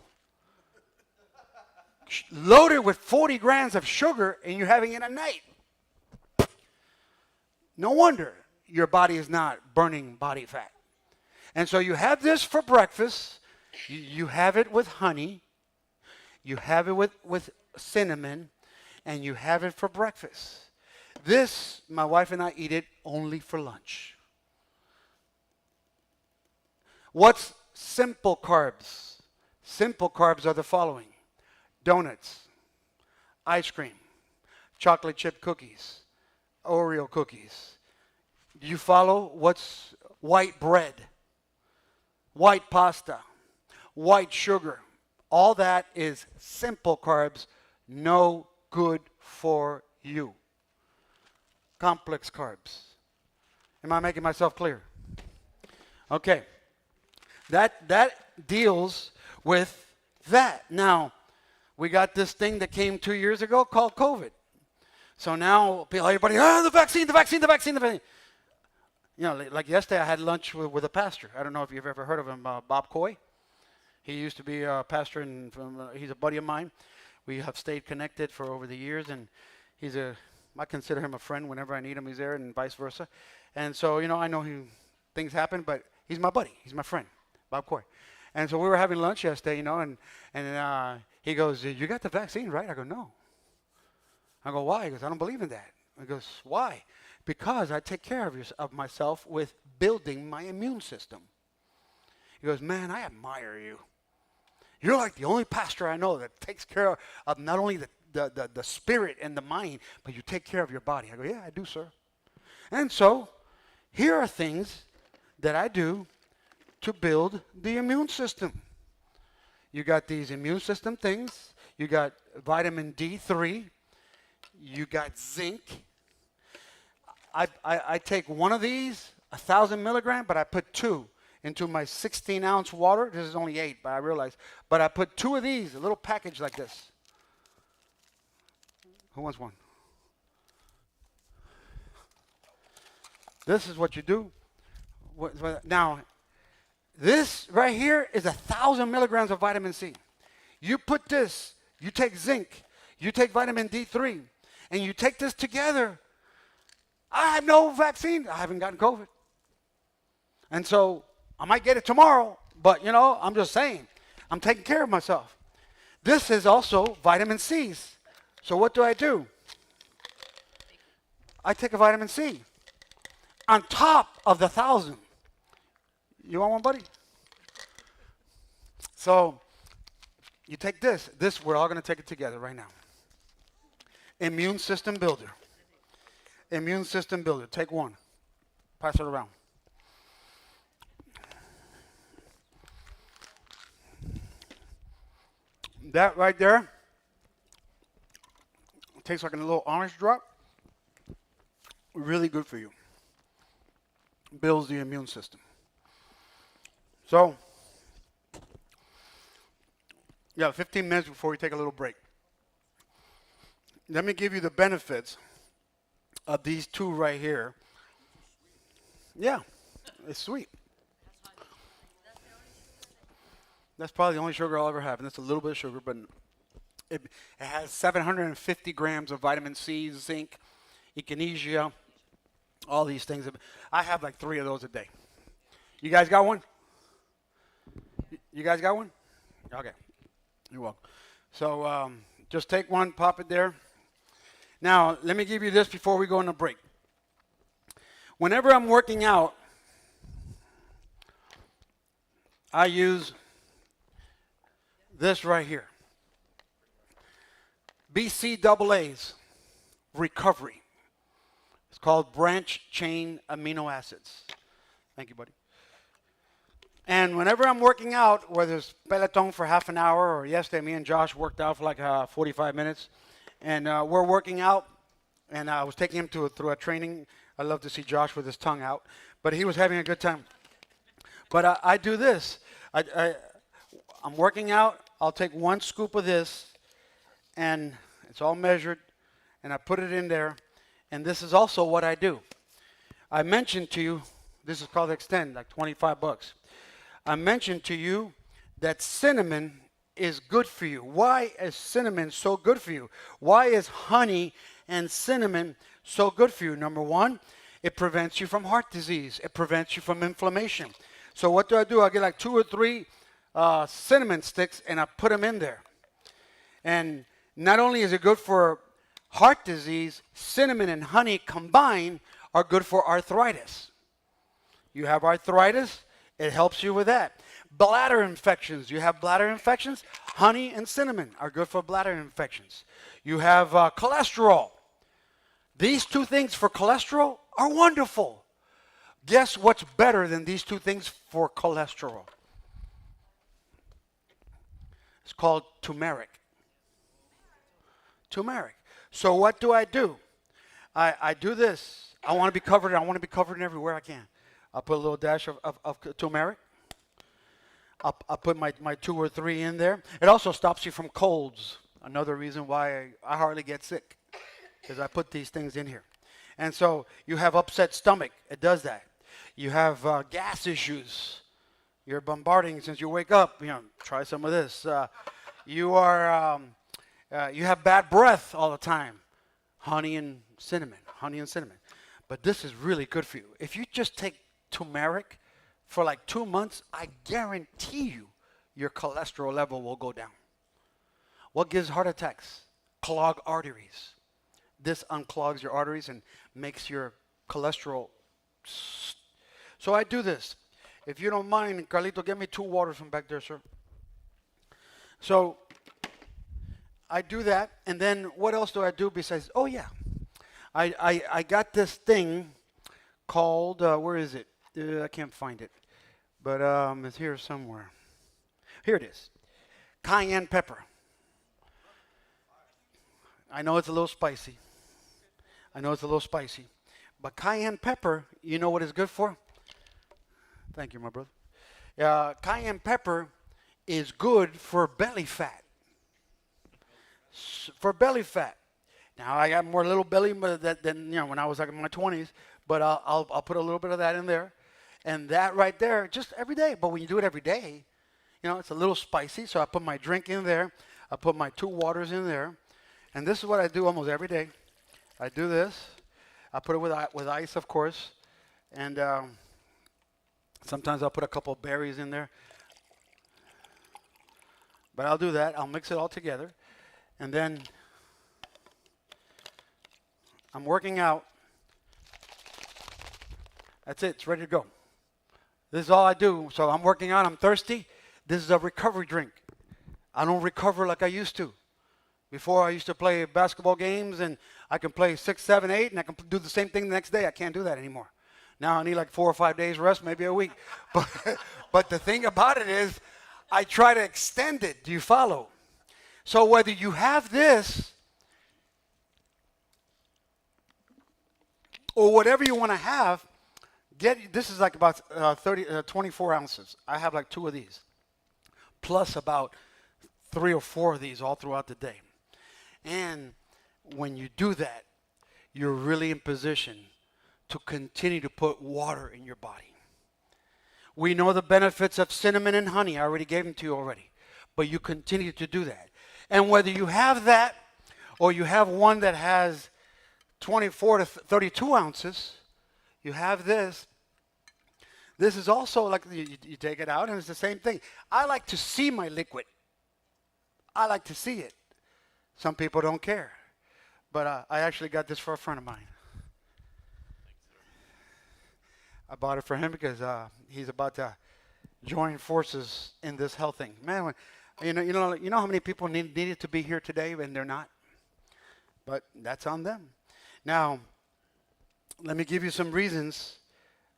A: Loaded with 40 grams of sugar, and you're having it at night. No wonder your body is not burning body fat. And so you have this for breakfast. You have it with honey. You have it with cinnamon. And you have it for breakfast. This, my wife and I eat it only for lunch. What's simple carbs? Simple carbs are the following: donuts, ice cream, chocolate chip cookies, Oreo cookies, you follow what's white bread, white pasta, white sugar? All that is simple carbs, no good for you. Complex carbs. Am I making myself clear? Okay. That deals with that. Now, we got this thing that came 2 years ago called COVID. So now everybody, the vaccine, the vaccine, the vaccine, the vaccine. You know, like yesterday I had lunch with a pastor. I don't know if you've ever heard of him, Bob Coy. He used to be a pastor, he's a buddy of mine. We have stayed connected for over the years, and I consider him a friend. Whenever I need him, he's there, and vice versa. And so, I know things happen, but he's my buddy. He's my friend, Bob Coy. And so we were having lunch yesterday, and he goes, "You got the vaccine, right?" I go, "No." I go, "Why?" He goes, "I don't believe in that." He goes, "Why?" "Because I take care of myself with building my immune system." He goes, "Man, I admire you. You're like the only pastor I know that takes care of not only the spirit and the mind, but you take care of your body." I go, "Yeah, I do, sir." And so here are things that I do to build the immune system. You got these immune system things. You got vitamin D3. You got zinc. I take one of these, 1,000 milligrams, but I put 2 into my 16-ounce water. This is only 8, but I realize. But I put 2 of these, a little package like this. Who wants one? This is what you do. Now, this right here is 1,000 milligrams of vitamin C. You put this, you take zinc, you take vitamin D3, and you take this together. I have no vaccine. I haven't gotten COVID. And so I might get it tomorrow, but I'm just saying, I'm taking care of myself. This is also vitamin C's. So what do? I take a vitamin C on top of the 1,000. You want one, buddy? So you take this. We're all going to take it together right now. Immune system builder. Immune system builder. Take one. Pass it around. That right there tastes like a little orange drop. Really good for you. Builds the immune system. So, 15 minutes before we take a little break. Let me give you the benefits of these 2 right here. Yeah, it's sweet. That's probably the only sugar I'll ever have, and that's a little bit of sugar, but it has 750 grams of vitamin C, zinc, echinacea, all these things. I have like 3 of those a day. You guys got one? You guys got one? Okay. You're welcome. So just take one, pop it there. Now, let me give you this before we go on a break. Whenever I'm working out, I use this right here. BCAAs, recovery. It's called branch chain amino acids. Thank you, buddy. And whenever I'm working out, whether it's Peloton for half an hour, or yesterday me and Josh worked out for like 45 minutes, and we're working out, and I was taking him through a training. I love to see Josh with his tongue out, but he was having a good time. But I do this. I'm working out. I'll take 1 scoop of this, and it's all measured, and I put it in there, and this is also what I do. I mentioned to you, this is called Extend, like $25. I mentioned to you that cinnamon is good for you. Why is cinnamon so good for you? Why is honey and cinnamon so good for you? Number 1, it prevents you from heart disease. It prevents you from inflammation. So what do? I get like 2 or 3 cinnamon sticks, and I put them in there. And not only is it good for heart disease, cinnamon and honey combined are good for arthritis. You have arthritis, it helps you with that. Bladder infections. You have bladder infections, honey and cinnamon are good for bladder infections. You have cholesterol. These 2 things for cholesterol are wonderful. Guess what's better than these two things for cholesterol? It's called turmeric. Turmeric. So what do? I do this. I want to be covered. I want to be covered in everywhere I can. I'll put a little dash of turmeric. I'll put my 2 or 3 in there. It also stops you from colds. Another reason why I hardly get sick, because I put these things in here. And so you have upset stomach. It does that. You have gas issues. You're bombarding since you wake up. Try some of this. You have bad breath all the time. Honey and cinnamon. But this is really good for you. If you just take turmeric for like 2 months, I guarantee you your cholesterol level will go down. What gives heart attacks? Clogged arteries. This unclogs your arteries and makes your cholesterol. So I do this. If you don't mind, Carlito, get me 2 waters from back there, sir. So I do that, and then what else do I do besides? Oh yeah, I got this thing called where is it? I can't find it, but it's here somewhere. Here it is, Cayenne Pepper. I know it's a little spicy. But Cayenne Pepper, you know what it's good for? Thank you, my brother. Cayenne Pepper is good for belly fat. Now I got more little belly than when I was like in my 20s, but I'll put a little bit of that in there, and that right there just every day. But when you do it every day, it's a little spicy. So I put my drink in there. I put my 2 waters in there, and this is what I do almost every day. I do this. I put it with ice, of course, and sometimes I'll put a couple of berries in there. But I'll do that. I'll mix it all together. And then I'm working out. That's it. It's ready to go. This is all I do. So I'm working out. I'm thirsty. This is a recovery drink. I don't recover like I used to. Before I used to play basketball games, and I can play 6, 7, 8, and I can do the same thing the next day. I can't do that anymore. Now I need like 4 or 5 days rest, maybe a week. But the thing about it is, I try to extend it. Do you follow? So whether you have this or whatever you want to have, this is like about 24 ounces. I have like 2 of these, plus about 3 or 4 of these all throughout the day. And when you do that, you're really in position to continue to put water in your body. We know the benefits of cinnamon and honey. I already gave them to you already. But you continue to do that. And whether you have that or you have one that has 24 to 32 ounces, you have this. This is also like you take it out and it's the same thing. I like to see my liquid. I like to see it. Some people don't care. But I actually got this for a friend of mine. I bought it for him because he's about to join forces in this health thing. Man, you know how many people needed to be here today and they're not? But that's on them. Now, let me give you some reasons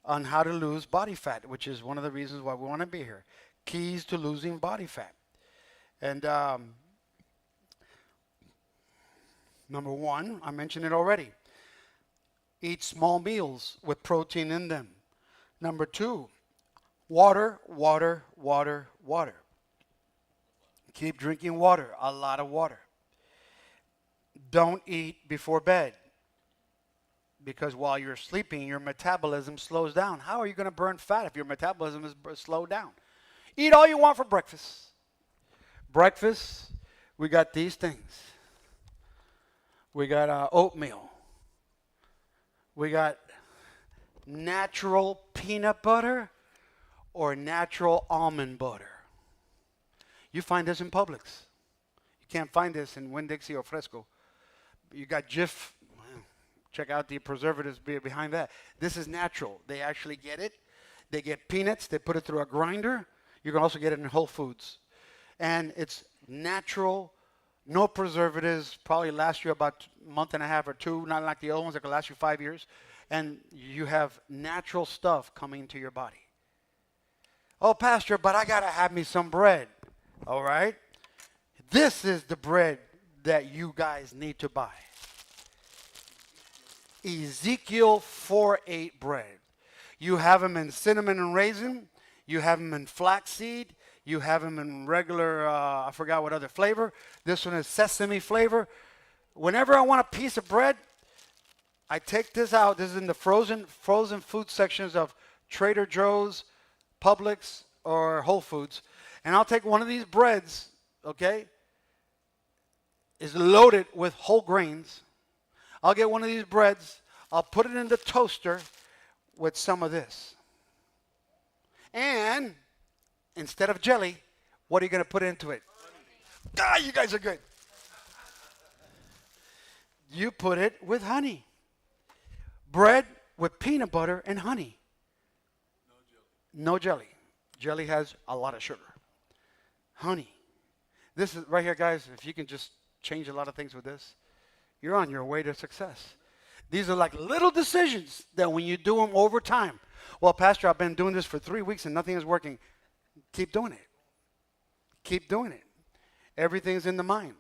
A: on how to lose body fat, which is one of the reasons why we want to be here. Keys to losing body fat. And number 1, I mentioned it already. Eat small meals with protein in them. Number 2, water. Keep drinking water, a lot of water. Don't eat before bed, because while you're sleeping, your metabolism slows down. How are you going to burn fat if your metabolism is slowed down? Eat all you want for breakfast. Breakfast, we got these things. We got oatmeal. We got natural peanut butter or natural almond butter. You find this in Publix. You can't find this in Winn-Dixie or Fresco. You got Jif. Check out the preservatives behind that. This is natural. They actually get it. They get peanuts. They put it through a grinder. You can also get it in Whole Foods. And it's natural No preservatives. Probably last you about a month and a half or two. Not like the other ones that can last you 5 years. And you have natural stuff coming into your body. Oh, Pastor, but I gotta have me some bread. All right. This is the bread that you guys need to buy. Ezekiel 4:8 bread. You have them in cinnamon and raisin. You have them in flaxseed. You have them in regular, I forgot what other flavor. This one is sesame flavor. Whenever I want a piece of bread, I take this out. This is in the frozen food sections of Trader Joe's, Publix, or Whole Foods. And I'll take one of these breads, okay? It's loaded with whole grains. I'll get one of these breads. I'll put it in the toaster with some of this. And instead of jelly, what are you going to put into it? Ah, you guys are good. You put it with honey. Bread with peanut butter and honey. No jelly. Jelly has a lot of sugar. Honey. This is right here, guys. If you can just change a lot of things with this, you're on your way to success. These are like little decisions that when you do them over time. Well, Pastor, I've been doing this for 3 weeks and nothing is working. Keep doing it. Keep doing it. Everything's in the mind.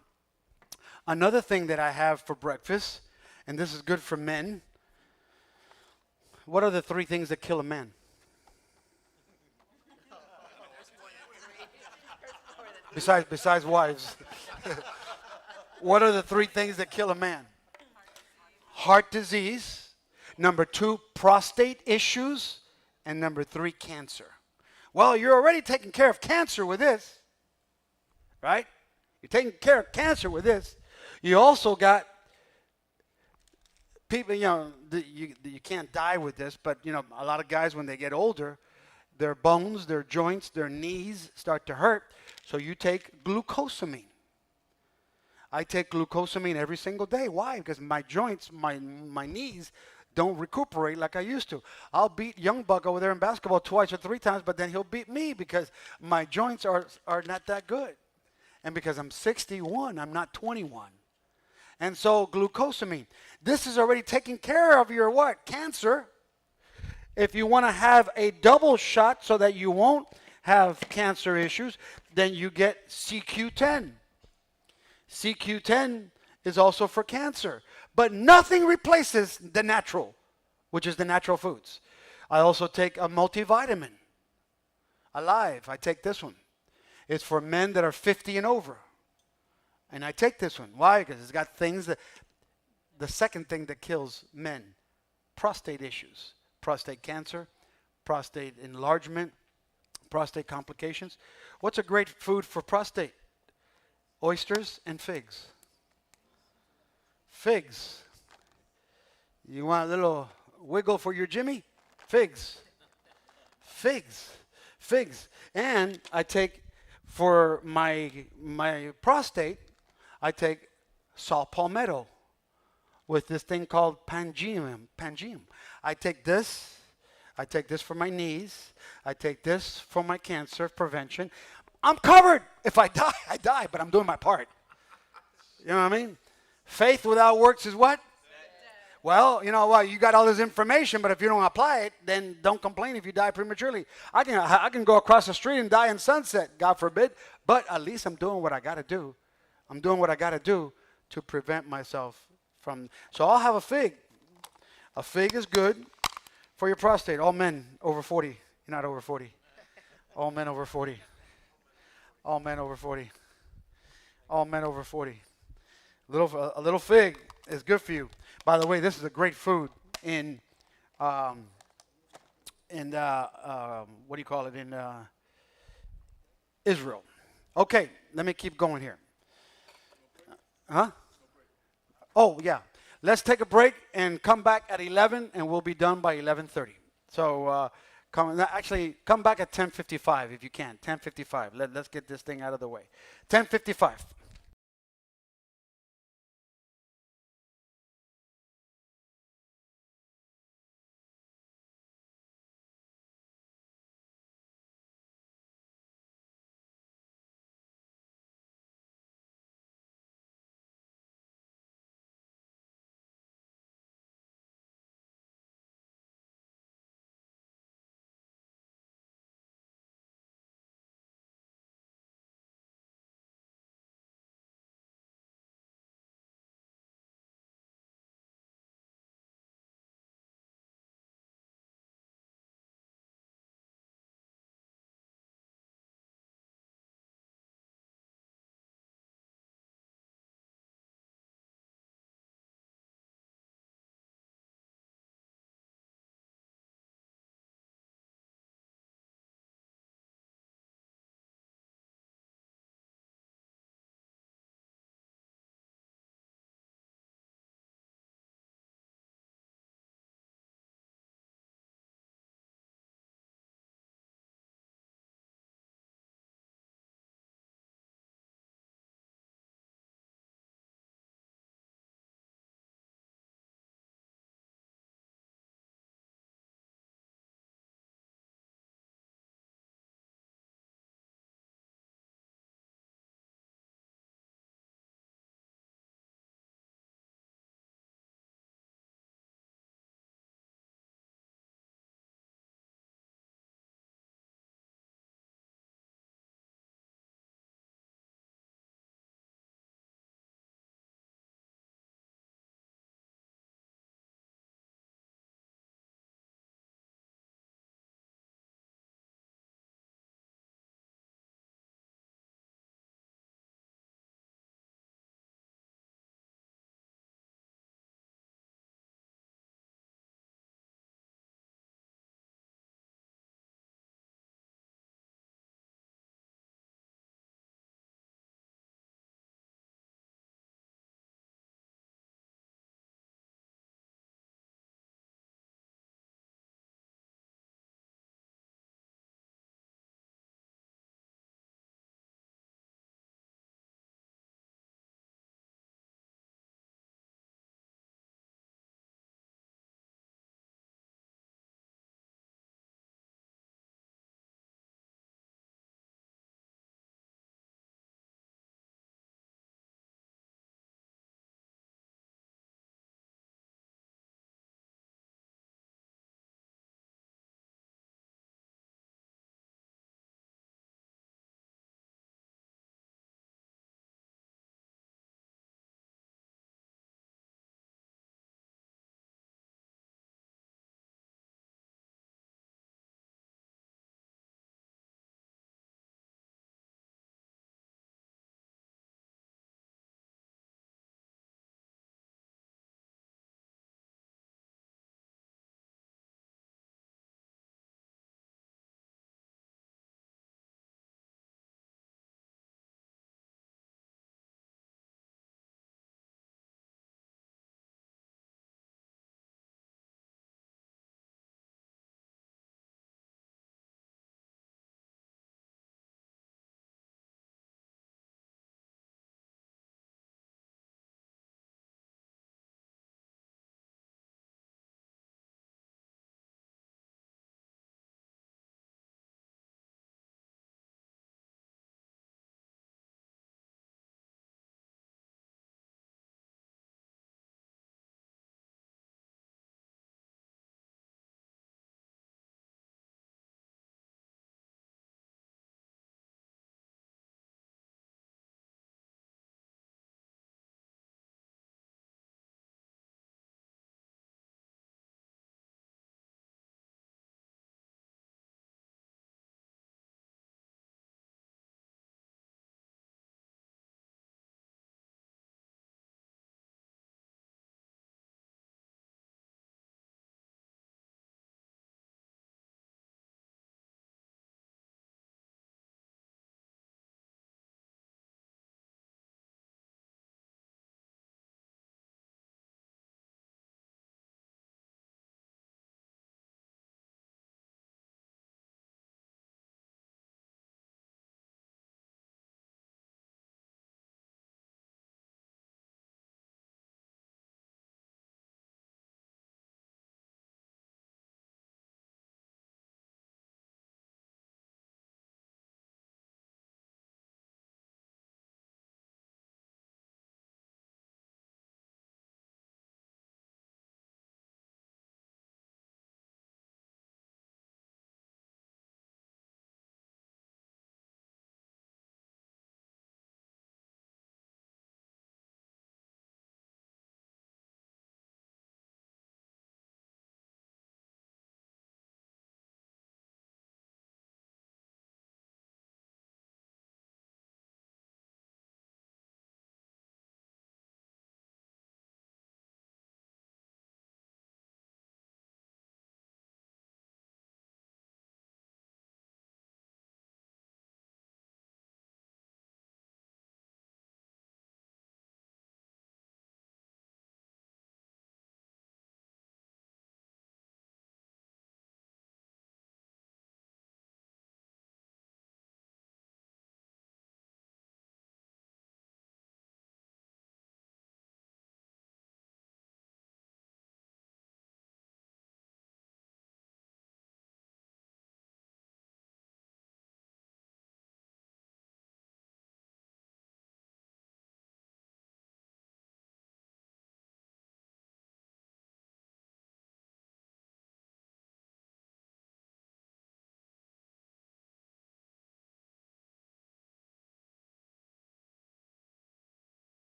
A: Another thing that I have for breakfast, and this is good for men. What are the 3 things that kill a man? Besides wives. What are the 3 things that kill a man? Heart disease. Number 2, prostate issues. And number 3, cancer. Well, you're already taking care of cancer with this. Right? You're taking care of cancer with this. You also got people, you can't die with this, but, a lot of guys, when they get older, their bones, their joints, their knees start to hurt. So you take glucosamine. I take glucosamine every single day. Why? Because my joints, my knees don't recuperate like I used to. I'll beat young Buck over there in basketball 2 or 3 times, but then he'll beat me because my joints are not that good. And because I'm 61, I'm not 21. And so glucosamine. This is already taking care of your what? Cancer. If you want to have a double shot so that you won't have cancer issues, then you get CQ10. CQ10 is also for cancer. But nothing replaces the natural, which is the natural foods. I also take a multivitamin. Alive, I take this one. It's for men that are 50 and over. And I take this one. Why? Because it's got things that, the second thing that kills men, prostate issues, prostate cancer, prostate enlargement, prostate complications. What's a great food for prostate? Oysters and figs. Figs. You want a little wiggle for your Jimmy? Figs. Figs. Figs. And I take, for my prostate, I take saw palmetto with this thing called pangium. I take this for my knees. I take this for my cancer prevention. I'm covered. If I die, I die, but I'm doing my part. You know what I mean? Faith without works is what? Well, you know what? You got all this information, but if you don't apply it, then don't complain if you die prematurely. I can go across the street and die in sunset, God forbid, but at least I'm doing what I got to do. I'm doing what I got to do to prevent myself from. So I'll have a fig. A fig is good for your prostate. All men over 40. You're not over 40. All men over 40. All men over 40. All men over 40. A little fig is good for you. By the way, this is a great food in what do you call it, in Israel. Okay, let me keep going here. Huh? Oh, yeah. Let's take a break and come back at 11, and we'll be done by 11:30. So come back at 10:55 if you can. 10:55. Let's get this thing out of the way. 10:55.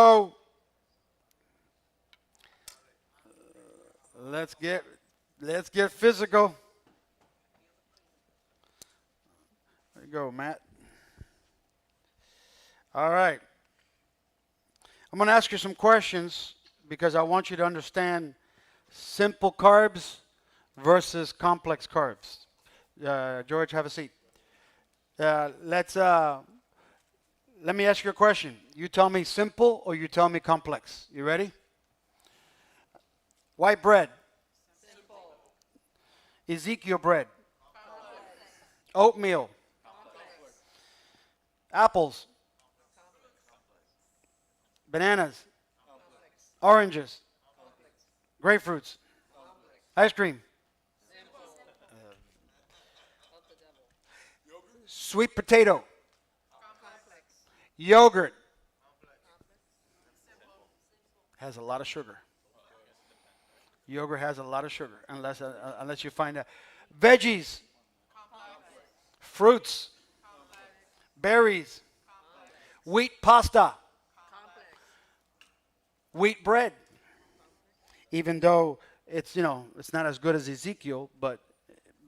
A: So let's get physical. There you go, Matt. All right. I'm going to ask you some questions because I want you to understand simple carbs versus complex carbs. George, have a seat. Let me ask you a question. You tell me simple or you tell me complex. You ready? White bread.
B: Simple.
A: Ezekiel bread.
B: Complex.
A: Oatmeal.
B: Complex.
A: Apples. Bananas.
B: Complex.
A: Oranges.
B: Complex.
A: Grapefruits.
B: Complex.
A: Ice cream.
B: Simple. Of the devil.
A: Sweet potato.
B: Complex.
A: Yogurt.
B: Simple.
A: Has a lot of sugar. Yogurt has a lot of sugar unless you find out. Veggies.
B: Complex.
A: Fruits.
B: Complex.
A: Berries.
B: Complex.
A: Wheat pasta.
B: Complex.
A: Wheat bread. Even though it's not as good as Ezekiel, but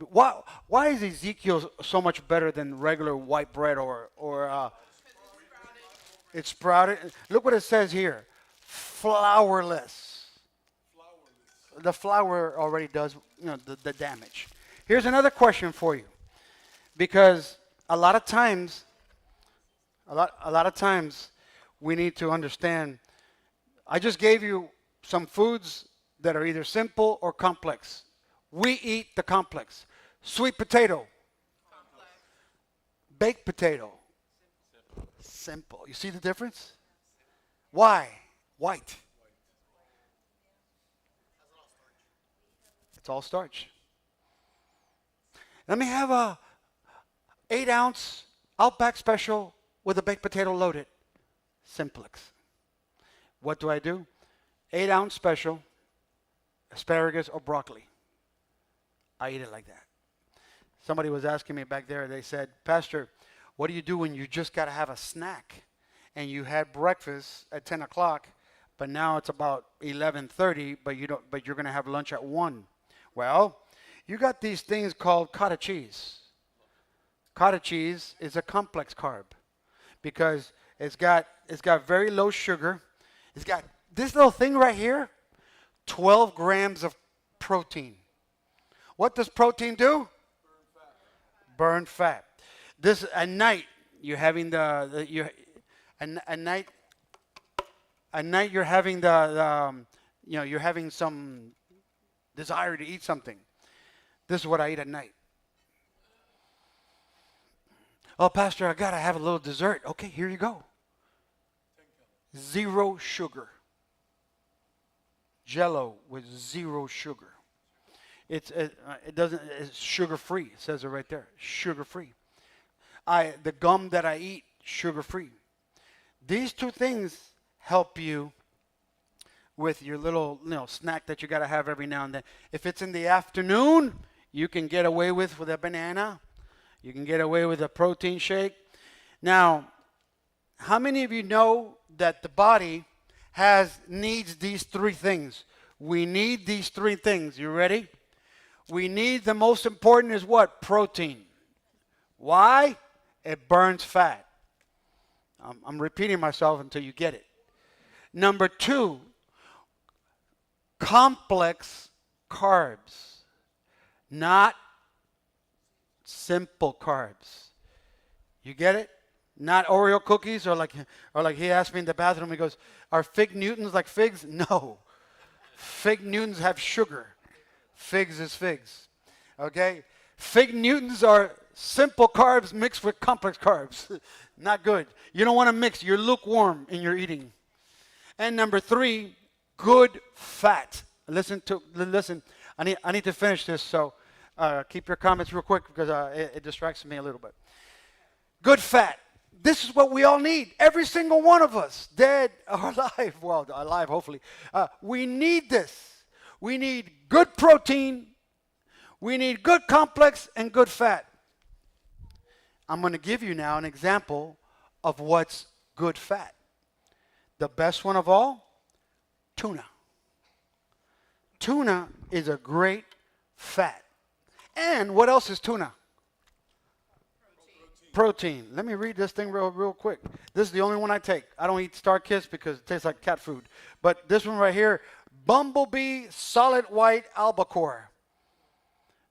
A: why is Ezekiel so much better than regular white bread or it's sprouted? Look what it says here. Flourless. The flour already does the damage. Here's another question for you, because a lot of times we need to understand. I just gave you some foods that are either simple or complex. We eat the complex. Sweet potato.
B: Complex.
A: Baked potato. Simple. You see the difference? Why? White. It's all starch. Let me have a 8-ounce Outback Special with a baked potato loaded. Simplex. What do I do? 8-ounce special, asparagus or broccoli. I eat it like that. Somebody was asking me back there, they said, Pastor, what do you do when you just got to have a snack and you had breakfast at 10 o'clock, but now it's about 11:30, but you're going to have lunch at 1? Well, you got these things called cottage cheese. Cottage cheese is a complex carb because it's got very low sugar. It's got this little thing right here, 12 grams of protein. What does protein do? Burn fat. This at night you're having at night you're having you're having some desire to eat something. This is what I eat at night. Oh, Pastor, I gotta have a little dessert. Okay, here you go. 0 sugar. Jello with 0 sugar. It's sugar free. It says it right there. Sugar free. The gum that I eat, sugar free. These two things help you with your little snack that you got to have every now and then. If it's in the afternoon, you can get away with a banana. You can get away with a protein shake. Now, how many of you know that the body needs these 3 things? We need these 3 things. You ready? We need the most important is what? Protein. Why? It burns fat. I'm repeating myself until you get it. Number 2, complex carbs, not simple carbs. You get it? Not Oreo cookies or like he asked me in the bathroom, he goes, are fig Newtons like figs? No. Fig Newtons have sugar. Figs is figs. Okay? Fig Newtons are simple carbs mixed with complex carbs. Not good. You don't want to mix. You're lukewarm in your eating. And number 3, good fat. Listen. I need to finish this, so keep your comments real quick because it distracts me a little bit. Good fat. This is what we all need. Every single one of us, dead or alive. Well, alive, hopefully. We need this. We need good protein. We need good complex and good fat. I'm going to give you now an example of what's good fat. the best one of all, tuna. Tuna is a great fat. And what else is tuna? Protein. Let me read this thing real quick. This is the only one I take. I don't eat Star Kiss because it tastes like cat food. But this one right here, Bumblebee Solid White Albacore.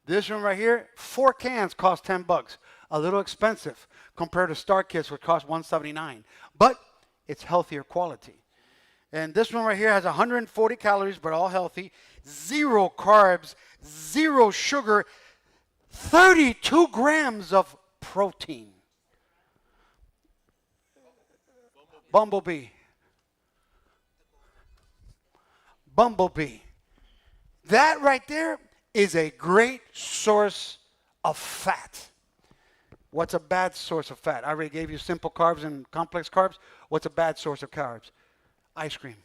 A: This one right here, 4 cans cost $10. A little expensive compared to Star Kiss, which costs $179. But it's healthier quality. And this one right here has 140 calories, but all healthy. 0 carbs, 0 sugar, 32 grams of protein. Bumblebee. Bumblebee. That right there is a great source of fat. What's a bad source of fat? I already gave you simple carbs and complex carbs. What's a bad source of carbs? Ice cream,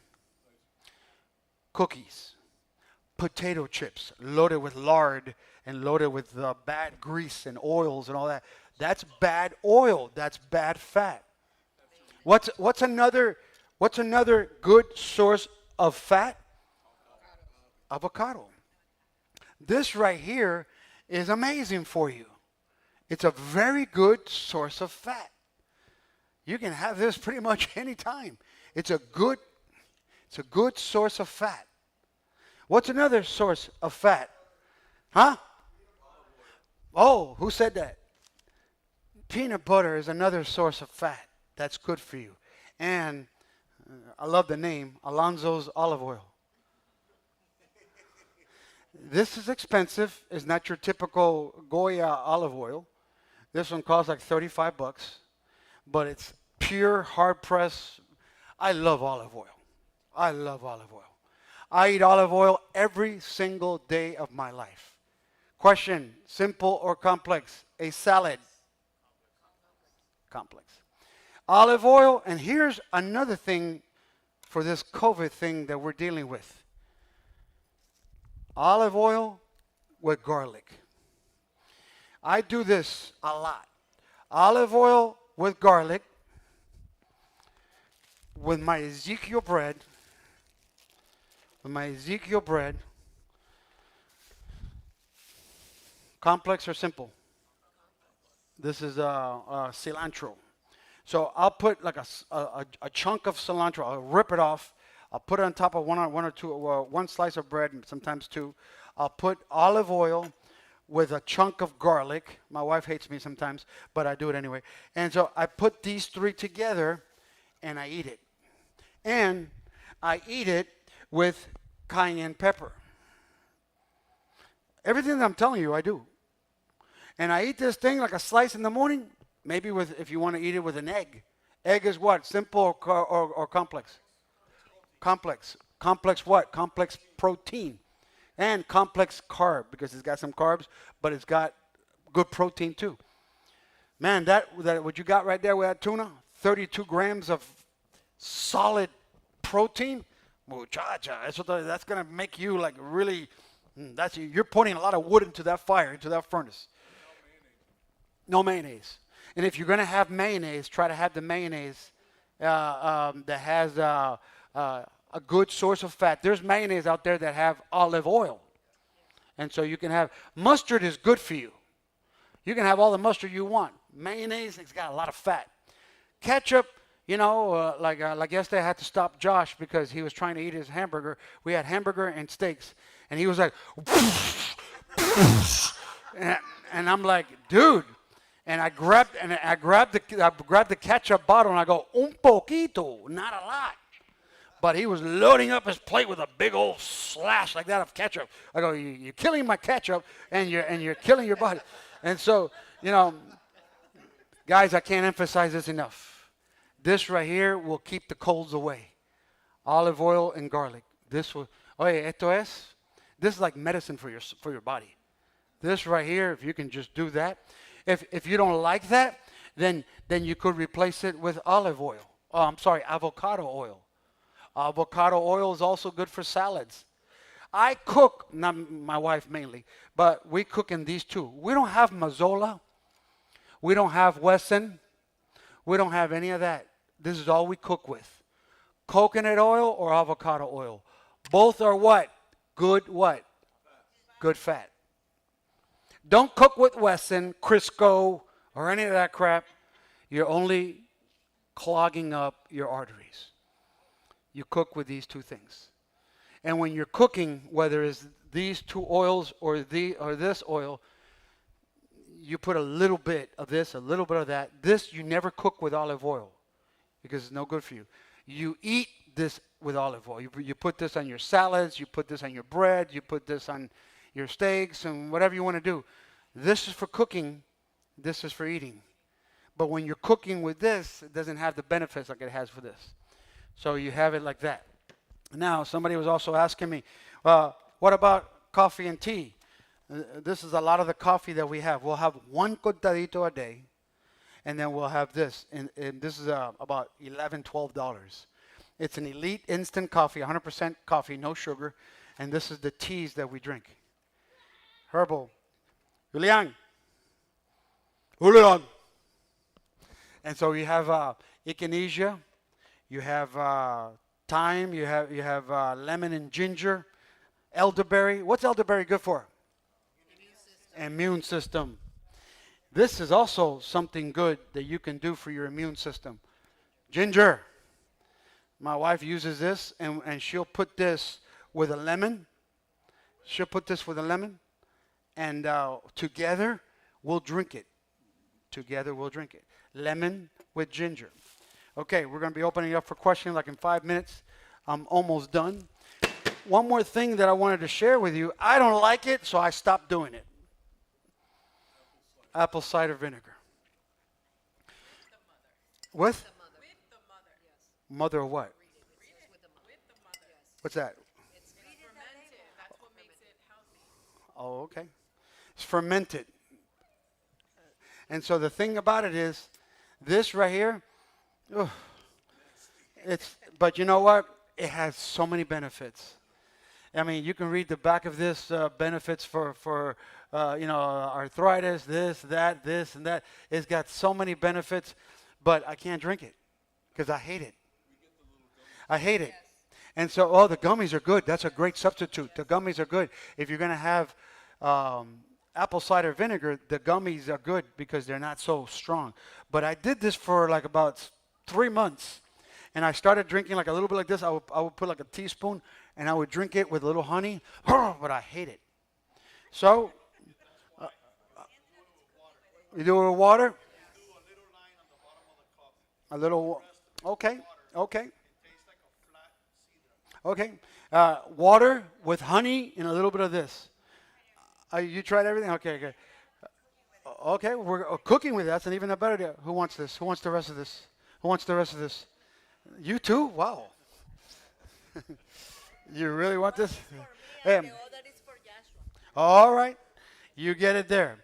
A: cookies, potato chips loaded with lard and loaded with bad grease and oils and all that. That's bad oil. That's bad fat. What's another good source of fat? Avocado. This right here is amazing for you. It's a very good source of fat. You can have this pretty much any time. It's a good source of fat. What's another source of fat? Huh? Oh, who said that? Peanut butter is another source of fat. That's good for you. And I love the name, Alonso's olive oil. This is expensive. It's not your typical Goya olive oil. This one costs like $35, but it's pure, hard-pressed. I love olive oil. I love olive oil. I eat olive oil every single day of my life. Question, simple or complex? A salad. Complex. Olive oil, and here's another thing for this COVID thing that we're dealing with. Olive oil with garlic. I do this a lot. Olive oil with garlic, with my Ezekiel bread, complex or simple? This is cilantro. So I'll put like a chunk of cilantro. I'll rip it off. I'll put it on top of one slice of bread, and sometimes 2. I'll put olive oil with a chunk of garlic. My wife hates me sometimes, but I do it anyway. And so I put these 3 together, and I eat it. And I eat it with cayenne pepper. Everything that I'm telling you, I do. And I eat this thing like a slice in the morning, maybe if you want to eat it with an egg. Egg is what? Simple or complex? Complex. Complex what? Complex protein. And complex carb, because it's got some carbs, but it's got good protein too. Man, that what you got right there with that tuna, 32 grams of solid protein, muchacha, that's going to make you like really, you're putting a lot of wood into that fire, into that furnace. No mayonnaise. And if you're going to have mayonnaise, try to have the mayonnaise that has a good source of fat. There's mayonnaise out there that have olive oil. And so you can have, mustard is good for you. You can have all the mustard you want. Mayonnaise, it's got a lot of fat. Ketchup, like yesterday I had to stop Josh because he was trying to eat his hamburger. We had hamburger and steaks. And he was like, and I'm like, dude. And I grabbed the ketchup bottle and I go, un poquito, not a lot. But he was loading up his plate with a big old slash like that of ketchup. I go, you're killing my ketchup and you're killing your body. And so, guys, I can't emphasize this enough. This right here will keep the colds away. Olive oil and garlic. This is like medicine for your body. This right here, if you can just do that. If you don't like that, then you could replace it with olive oil. Avocado oil. Avocado oil is also good for salads. I cook, not my wife mainly, but we cook in these 2. We don't have Mazola. We don't have Wesson. We don't have any of that. This is all we cook with. Coconut oil or avocado oil. Both are what? Good what? Good fat. Don't cook with Wesson, Crisco, or any of that crap. You're only clogging up your arteries. You cook with these two things. And when you're cooking, whether it's these two oils or this oil, you put a little bit of this, a little bit of that. This you never cook with olive oil because it's no good for you. You eat this with olive oil. You put this on your salads, you put this on your bread, you put this on your steaks and whatever you want to do. This is for cooking, this is for eating. But when you're cooking with this, it doesn't have the benefits like it has for this. So you have it like that. Now, somebody was also asking me, what about coffee and tea? This is a lot of the coffee that we have. We'll have one cortadito a day, and then we'll have this. And this is about $11, $12. It's an elite instant coffee, 100% coffee, no sugar. And this is the teas that we drink. Herbal. Julian. Julian. And so you have echinacea, you have thyme, you have lemon and ginger, elderberry. What's elderberry good for? Immune system. This is also something good that you can do for your immune system. Ginger. My wife uses this, and she'll put this with a lemon. She'll put this with a lemon, and together we'll drink it. Together we'll drink it. Lemon with ginger. Okay, we're going to be opening up for questions like in 5 minutes. I'm almost done. One more thing that I wanted to share with you. I don't like it, so I stopped doing it. Apple cider vinegar. With? Mother of what? What's that?
B: It's fermented. That's what makes it healthy.
A: Oh, okay. It's fermented. And so the thing about it is, this right here, but you know what? It has so many benefits. I mean, you can read the back of this, benefits for arthritis, this, and that. It's got so many benefits, but I can't drink it because I hate it. I hate it. And so, the gummies are good. That's a great substitute. The gummies are good. If you're going to have apple cider vinegar, the gummies are good because they're not so strong. But I did this for like about 3 months, and I started drinking like a little bit like this. I would put like a teaspoon, and I would drink it with a little honey, but I hate it. So, you do it with water? A little, okay. Okay, water with honey and a little bit of this. You tried everything? Okay. Okay, we're cooking with that. That's an even a better deal. Who wants this? Who wants the rest of this? Who wants the rest of this? You too? Wow. You really want this? All right. You get it there.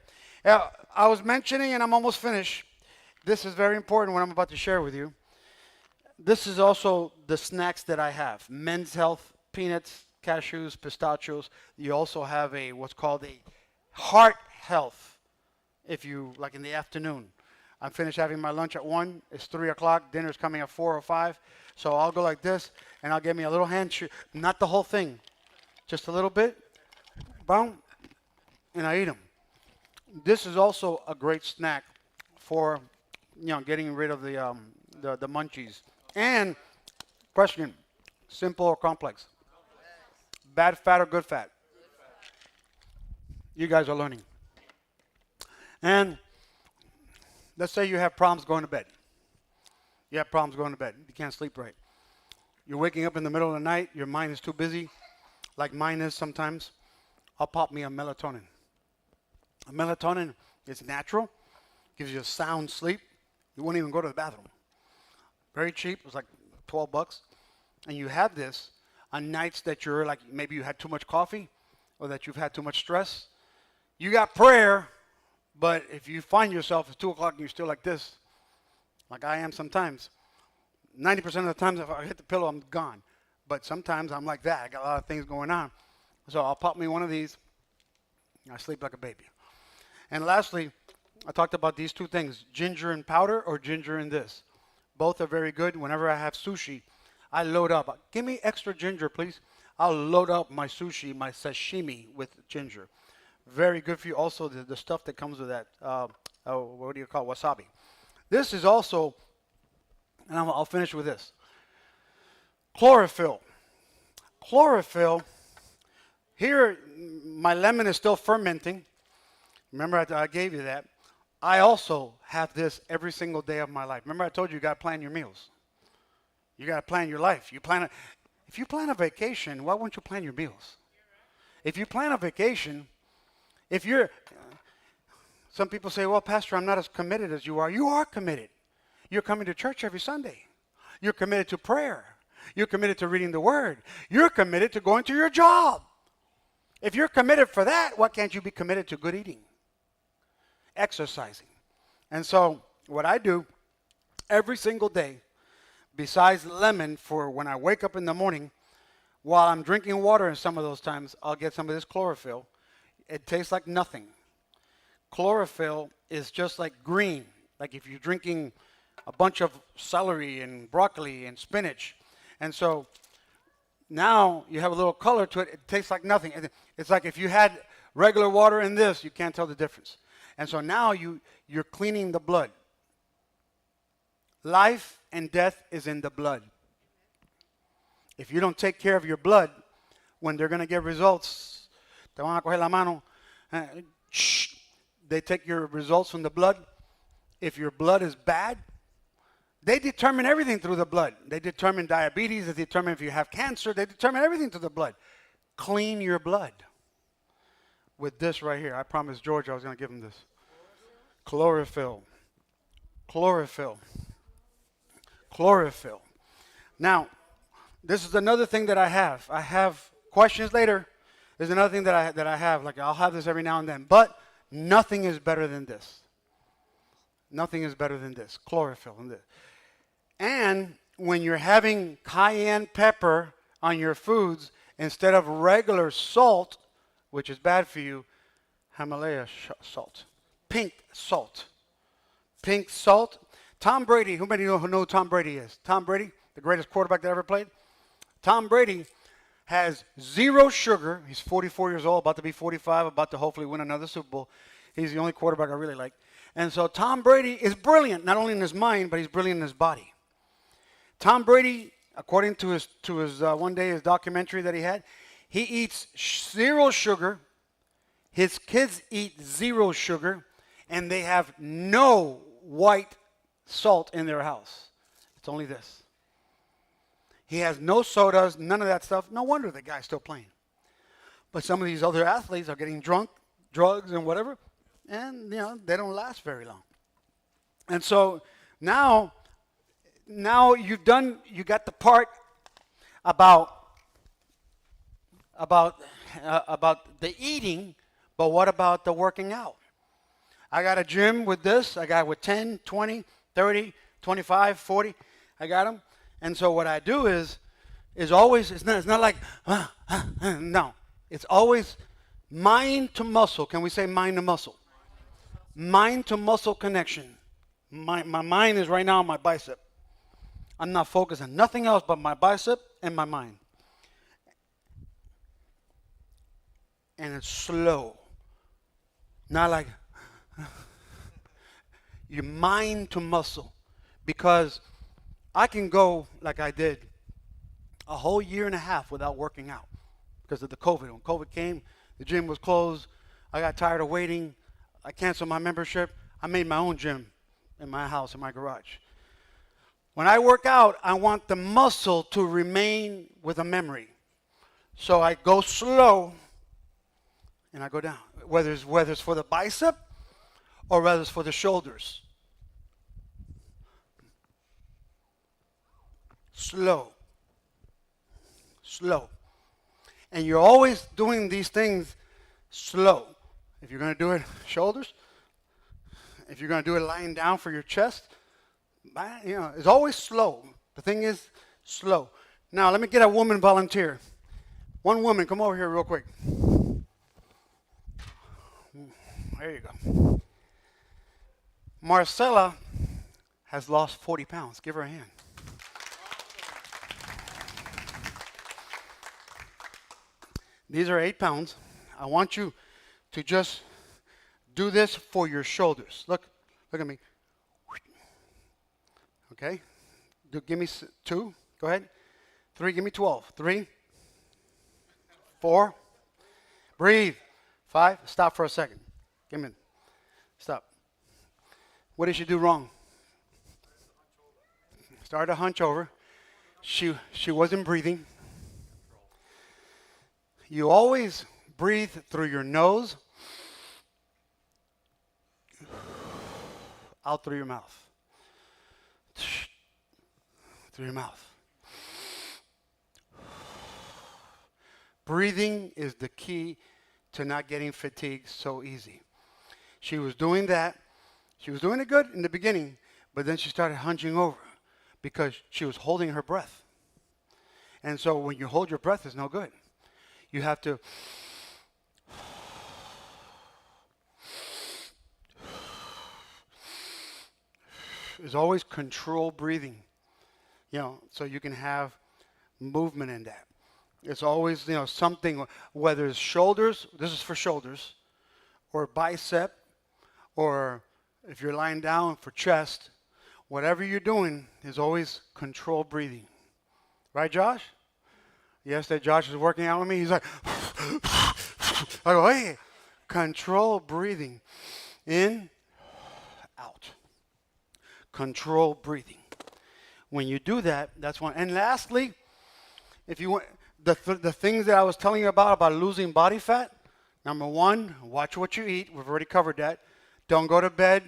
A: Now, I was mentioning, and I'm almost finished. This is very important what I'm about to share with you. This is also the snacks that I have. Men's Health, peanuts, cashews, pistachios. You also have what's called a heart health. If you, like in the afternoon. I'm finished having my lunch at 1. It's 3 o'clock. Dinner's coming at 4 or 5. So I'll go like this, and I'll get me a little not the whole thing. Just a little bit. Boom. And I eat them. This is also a great snack for, getting rid of the munchies. And, question, simple or complex? Bad fat or good fat? You guys are learning. And let's say you have problems going to bed. You have problems going to bed. You can't sleep right. You're waking up in the middle of the night. Your mind is too busy, like mine is sometimes. I'll pop me a melatonin. A melatonin is natural, gives you a sound sleep. You won't even go to the bathroom. Very cheap. It was like $12. And you have this on nights that you're like, maybe you had too much coffee or that you've had too much stress. You got prayer, but if you find yourself at 2 o'clock and you're still like this, like I am sometimes, 90% of the times if I hit the pillow, I'm gone. But sometimes I'm like that. I got a lot of things going on. So I'll pop me one of these. I sleep like a baby. And lastly, I talked about these two things, ginger in powder or ginger in this. Both are very good. Whenever I have sushi, I load up. Give me extra ginger, please. I'll load up my sushi, my sashimi with ginger. Very good for you. Also, the stuff that comes with that. What do you call it? Wasabi. This is also, and I'll finish with this. Chlorophyll. Chlorophyll. Here, my lemon is still fermenting. Remember, I gave you that. I also have this every single day of my life. Remember, I told you got to plan your meals. You got to plan your life. If you plan a vacation, why wouldn't you plan your meals? If you plan a vacation, some people say, well, Pastor, I'm not as committed as you are. You are committed. You're coming to church every Sunday. You're committed to prayer. You're committed to reading the Word. You're committed to going to your job. If you're committed for that, why can't you be committed to good eating? Exercising. And so what I do every single day, besides lemon, for when I wake up in the morning, while I'm drinking water, and some of those times I'll get some of this chlorophyll. It tastes like nothing. Chlorophyll is just like green, like if you're drinking a bunch of celery and broccoli and spinach. And so now you have a little color to it. It tastes like nothing. It's like if you had regular water and this, you can't tell the difference. And so now you're cleaning the blood. Life and death is in the blood. If you don't take care of your blood, when they're going to get results, te van a coger la mano, they take your results from the blood. If your blood is bad, they determine everything through the blood. They determine diabetes. They determine if you have cancer. They determine everything through the blood. Clean your blood with this right here. I promised George I was going to give him this. Chlorophyll. Chlorophyll. Chlorophyll. Now, this is another thing that I have. I have questions later. There's another thing that I have. Like, I'll have this every now and then. But nothing is better than this. Nothing is better than this. Chlorophyll. And when you're having cayenne pepper on your foods, instead of regular salt, which is bad for you, Himalaya salt. Pink salt. Pink salt. Tom Brady, who many know who Tom Brady is? Tom Brady, the greatest quarterback that ever played. Tom Brady has 0 sugar. He's 44 years old, about to be 45, about to hopefully win another Super Bowl. He's the only quarterback I really like. And so Tom Brady is brilliant, not only in his mind, but he's brilliant in his body. Tom Brady, according to his one day, his documentary that he had, he eats 0 sugar. His kids eat 0 sugar, and they have no white salt in their house. It's only this. He has no sodas, none of that stuff. No wonder the guy's still playing. But some of these other athletes are getting drunk, drugs, and whatever, and they don't last very long. And so now you got the part about the eating, but what about the working out? I got a gym with this. I got with 10, 20, 30, 25, 40. I got them. And so what I do is always, it's not like, no. It's always mind to muscle. Can we say mind to muscle? Mind to muscle connection. My mind is right now on my bicep. I'm not focused on nothing else but my bicep and my mind. And it's slow. Not like, your mind to muscle. Because I can go like I did a whole year and a half without working out because of the COVID. When COVID came, the gym was closed. I got tired of waiting. I canceled my membership. I made my own gym in my house, in my garage. When I work out, I want the muscle to remain with a memory. So I go slow and I go down. Whether it's for the bicep or whether it's for the shoulders. Slow. Slow. And you're always doing these things slow. If you're going to do it shoulders, if you're going to do it lying down for your chest, it's always slow. The thing is slow. Now, let me get a woman volunteer. One woman, come over here real quick. There you go. Marcella has lost 40 pounds. Give her a hand. These are 8 pounds. I want you to just do this for your shoulders. Look at me. Okay. Give me 2. Go ahead. 3. Give me 12. 3. 4. Breathe. 5. Stop for a second. Give me. Stop. What did she do wrong? Started to hunch over. She wasn't breathing. You always breathe through your nose, out through your mouth. Through your mouth. Breathing is the key to not getting fatigued so easy. She was doing that. She was doing it good in the beginning, but then she started hunching over because she was holding her breath. And so when you hold your breath, it's no good. You have to is always control breathing, so you can have movement in that. It's always, something, whether it's shoulders, this is for shoulders, or bicep, or if you're lying down for chest, whatever you're doing is always control breathing. Right, Josh? Yesterday, Josh was working out with me. He's like, I go, hey, control breathing. In, out. Control breathing. When you do that, that's one. And lastly, if you want, the things that I was telling you about losing body fat, number 1, watch what you eat. We've already covered that. Don't go to bed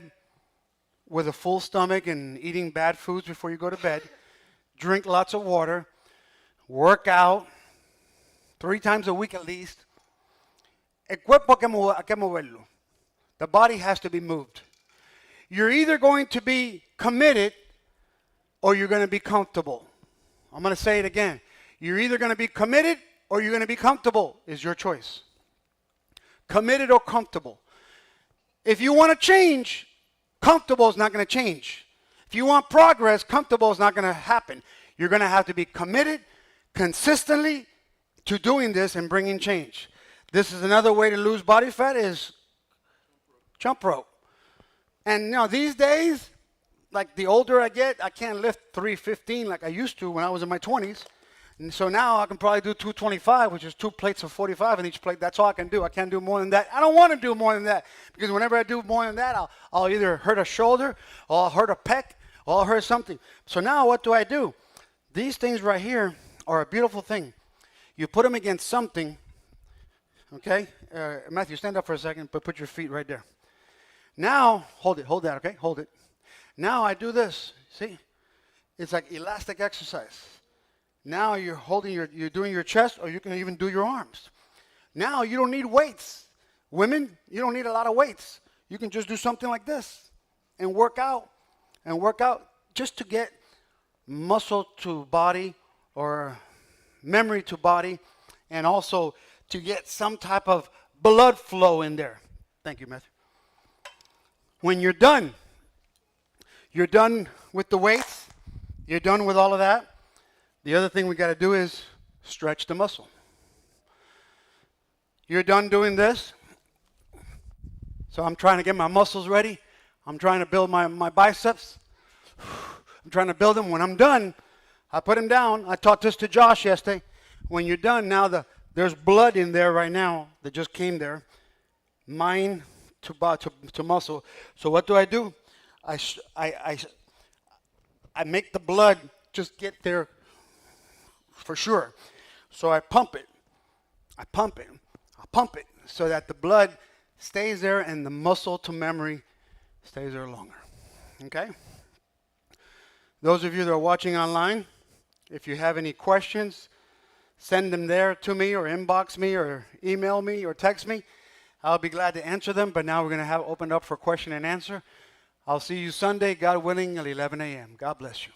A: with a full stomach and eating bad foods before you go to bed. Drink lots of water. Work out 3 times a week at least. El cuerpo hay que moverlo. The body has to be moved. You're either going to be committed or you're going to be comfortable. I'm going to say it again. You're either going to be committed or you're going to be comfortable. Is your choice. Committed or comfortable. If you want to change, comfortable is not going to change. If you want progress, comfortable is not going to happen. You're going to have to be committed consistently to doing this and bringing change. This is another way to lose body fat is jump rope. And these days, like the older I get, I can't lift 315 like I used to when I was in my 20s. And so now I can probably do 225, which is 2 plates of 45 in each plate. That's all I can do. I can't do more than that. I don't want to do more than that because whenever I do more than that, I'll either hurt a shoulder or I'll hurt a pec or I'll hurt something. So now what do? These things right here are a beautiful thing. You put them against something, okay? Matthew, stand up for a second, but put your feet right there. Now, hold that, okay? Hold it. Now I do this, see? It's like elastic exercise. Now you're doing your chest, or you can even do your arms. Now you don't need weights. Women, you don't need a lot of weights. You can just do something like this and work out just to get muscle to body or memory to body, and also to get some type of blood flow in there. Thank you, Matthew. When you're done with the weights, you're done with all of that. The other thing we got to do is stretch the muscle. You're done doing this. So I'm trying to get my muscles ready. I'm trying to build my biceps. I'm trying to build them. When I'm done, I put them down. I taught this to Josh yesterday. When you're done, now there's blood in there right now that just came there. Mind to muscle. So what do? I make the blood just get there for sure. So I pump it so that the blood stays there and the muscle to memory stays there longer. Okay? Those of you that are watching online, if you have any questions, send them there to me or inbox me or email me or text me. I'll be glad to answer them, but now we're going to have opened up for question and answer. I'll see you Sunday, God willing, at 11 a.m. God bless you.